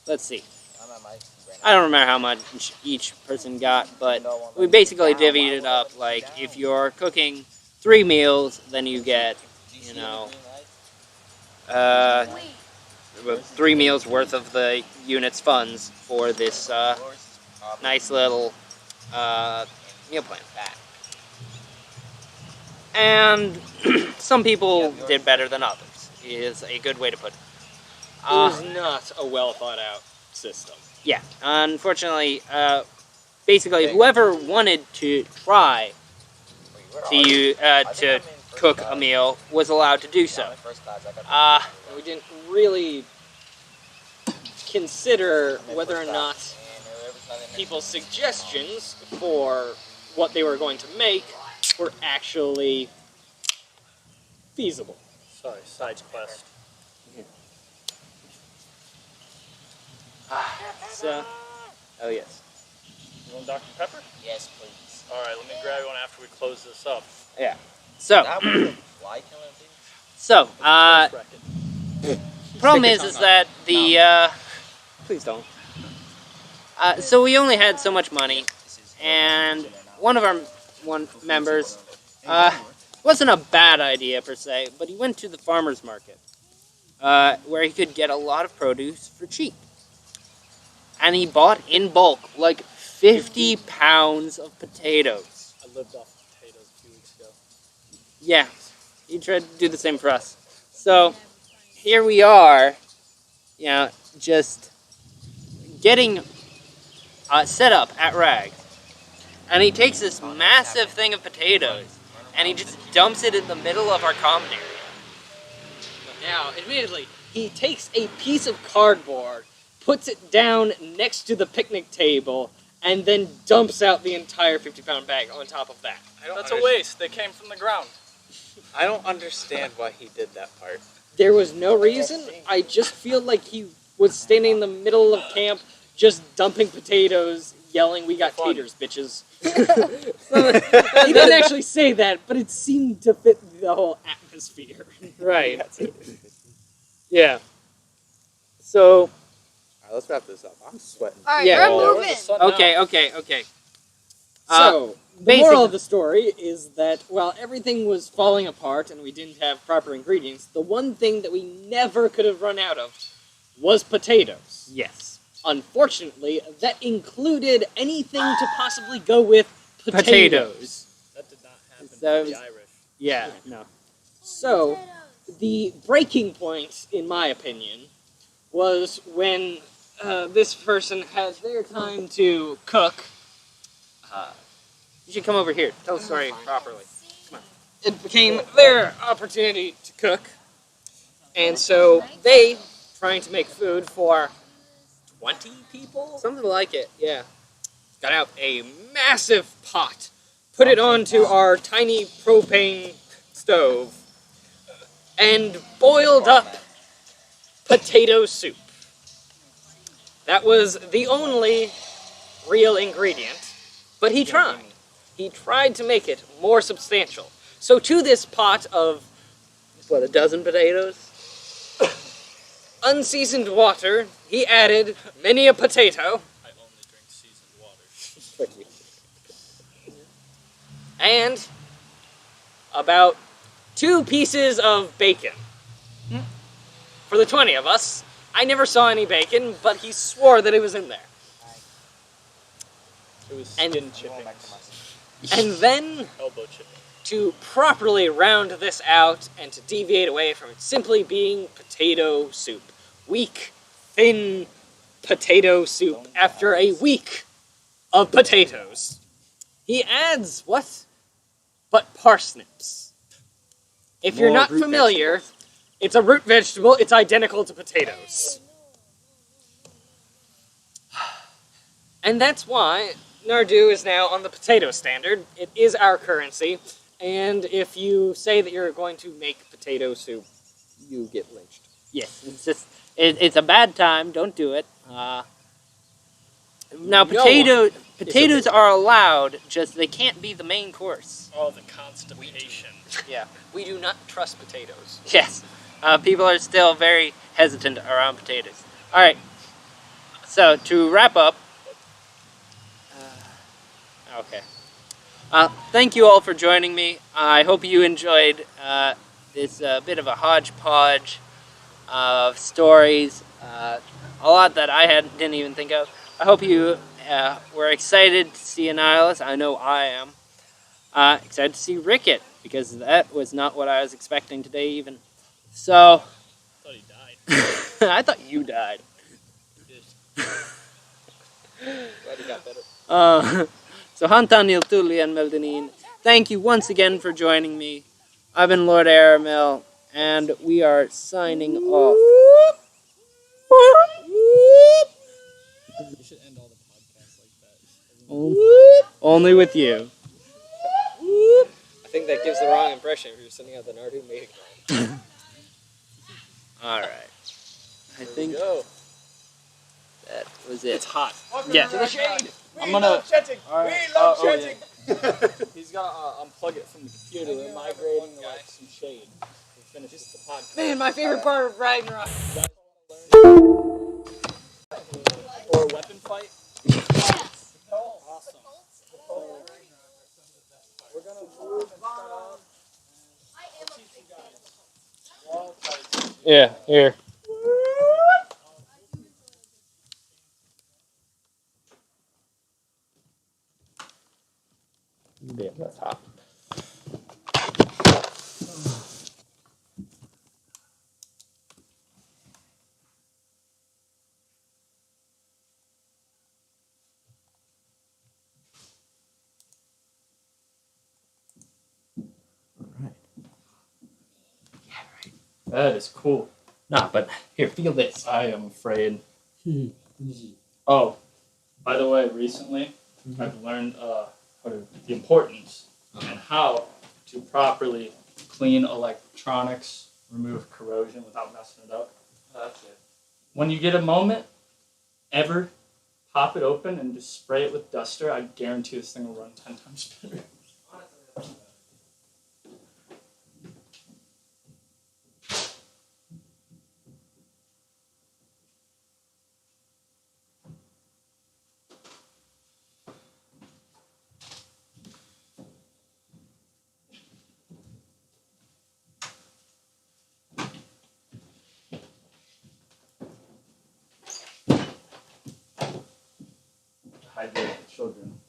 [SPEAKER 4] let's see.
[SPEAKER 8] I'm at my right
[SPEAKER 4] I don't remember how much each person got, but we basically divvied it up. Like, if you're cooking 3 meals, then you get, 3 meals worth of the unit's funds for this nice little meal plan. And some people did better than others, is a good way to put it.
[SPEAKER 6] It was not a well thought out system.
[SPEAKER 4] Yeah, unfortunately, basically, whoever wanted to try to cook a meal was allowed to do so.
[SPEAKER 6] We didn't really consider whether or not people's suggestions for what they were going to make were actually feasible.
[SPEAKER 5] Sorry, side quest.
[SPEAKER 6] So,
[SPEAKER 4] Oh yes.
[SPEAKER 5] You want Dr. Pepper?
[SPEAKER 8] Yes, please.
[SPEAKER 5] Alright, let me grab one after we close this up.
[SPEAKER 4] So,
[SPEAKER 8] That was a fly killing thing?
[SPEAKER 4] so
[SPEAKER 5] Bracket.
[SPEAKER 4] problem
[SPEAKER 6] Stick
[SPEAKER 4] is
[SPEAKER 6] your
[SPEAKER 4] is
[SPEAKER 6] tongue
[SPEAKER 4] that the
[SPEAKER 6] please don't.
[SPEAKER 4] so we only had so much money, and one of our members wasn't a bad idea per se, but he went to the farmer's market where he could get a lot of produce for cheap. And he bought in bulk like 50 pounds of potatoes.
[SPEAKER 5] I lived off potatoes a few weeks ago.
[SPEAKER 4] Yeah, he tried to do the same for us. So here we are, just getting set up at Rag. And he takes this massive thing of potatoes and he just dumps it in the middle of our common area.
[SPEAKER 6] Now, admittedly, he takes a piece of cardboard, puts it down next to the picnic table, and then dumps out the entire 50-pound bag on top of that.
[SPEAKER 5] That's a waste. They came from the ground.
[SPEAKER 2] I don't understand why he did that part.
[SPEAKER 6] There was no reason. I just feel like he was standing in the middle of camp, just dumping potatoes, yelling, "We got taters, bitches." He didn't actually say that, but it seemed to fit the whole atmosphere.
[SPEAKER 4] Right. Yeah. So,
[SPEAKER 2] Alright, let's wrap this up. I'm sweating.
[SPEAKER 3] All right,
[SPEAKER 4] Yeah.
[SPEAKER 3] we're moving.
[SPEAKER 4] okay.
[SPEAKER 6] So, the
[SPEAKER 4] basically-
[SPEAKER 6] moral of the story is that while everything was falling apart and we didn't have proper ingredients, the one thing that we never could have run out of was potatoes.
[SPEAKER 4] Yes.
[SPEAKER 6] Unfortunately, that included anything to possibly go with potatoes.
[SPEAKER 4] Potatoes.
[SPEAKER 5] That did not happen
[SPEAKER 4] So-
[SPEAKER 5] to the Irish.
[SPEAKER 4] Yeah, no.
[SPEAKER 6] So, the breaking point, in my opinion, was when this person had their time to cook.
[SPEAKER 4] You should come over here. Tell the story properly.
[SPEAKER 6] It became their opportunity to cook. And so they, trying to make food for 20 people,
[SPEAKER 4] Something like it, yeah.
[SPEAKER 6] got out a massive pot, put it onto our tiny propane stove, and boiled up potato soup. That was the only real ingredient, but he tried. He tried to make it more substantial. So to this pot of,
[SPEAKER 4] What, a dozen potatoes?
[SPEAKER 6] unseasoned water, he added many a potato,
[SPEAKER 5] I only drink seasoned water.
[SPEAKER 6] and about 2 pieces of bacon. For the 20 of us, I never saw any bacon, but he swore that it was in there.
[SPEAKER 5] It was
[SPEAKER 6] And-
[SPEAKER 5] skin
[SPEAKER 8] I'm going back
[SPEAKER 5] chippings,
[SPEAKER 8] to my seat.
[SPEAKER 6] And then,
[SPEAKER 5] elbow chipping.
[SPEAKER 6] to properly round this out and to deviate away from it simply being potato soup, weak, thin potato soup after a week of potatoes, he adds what? But parsnips. If you're
[SPEAKER 4] More
[SPEAKER 6] not
[SPEAKER 4] root
[SPEAKER 6] familiar, it's a root vegetable. It's identical to potatoes. And that's why Nardu is now on the potato standard. It is our currency. And if you say that you're going to make potato soup, you get lynched.
[SPEAKER 4] Yes, it's just it's a bad time. Don't do it. Now,
[SPEAKER 6] No
[SPEAKER 4] potatoes are allowed, just they can't be the main course.
[SPEAKER 5] Oh, the constipation.
[SPEAKER 6] Yeah, we do not trust potatoes.
[SPEAKER 4] Yes, people are still very hesitant around potatoes. All right. So to wrap up. Okay. Thank you all for joining me. I hope you enjoyed this bit of a hodgepodge of stories. A lot that I didn't even think of. I hope you were excited to see Annihilus. I know I am. Excited to see Ricket, because that was not what I was expecting today even. So,
[SPEAKER 5] I thought he died.
[SPEAKER 4] I thought you died.
[SPEAKER 6] Glad you got better.
[SPEAKER 4] So Hantanil Tuli and Meldanin, thank you once again for joining me. I've been Lord Aramil, and we are signing off.
[SPEAKER 5] You should end all the podcasts like that.
[SPEAKER 4] Only with you.
[SPEAKER 6] I think that gives the wrong impression if you're sending out the Nardu mating call.
[SPEAKER 4] All right. I think
[SPEAKER 5] Go.
[SPEAKER 4] that was it.
[SPEAKER 5] It's hot.
[SPEAKER 4] Yeah.
[SPEAKER 6] To the shade!
[SPEAKER 5] I'm gonna.
[SPEAKER 8] Chatting.
[SPEAKER 5] Alright.
[SPEAKER 8] We love
[SPEAKER 5] Yeah.
[SPEAKER 8] chatting.
[SPEAKER 5] He's gonna unplug it from the computer and migrating to like some shade. We finish the podcast.
[SPEAKER 6] Man, my favorite part of Ragnarok.
[SPEAKER 5] Or a weapon fight. Awesome. We're gonna move and start off. I'll teach you guys. Well, I'll try to teach you.
[SPEAKER 4] Yeah, here. Yeah, that's hot.
[SPEAKER 5] That is cool.
[SPEAKER 4] Nah, but here, feel this.
[SPEAKER 5] I am afraid. Oh, By the way, recently I've learned the importance and how to properly clean electronics, remove corrosion without messing it up.
[SPEAKER 2] That's it.
[SPEAKER 5] When you get a moment, ever pop it open and just spray it with duster. I guarantee this thing will run 10 times better. Hydrate the children.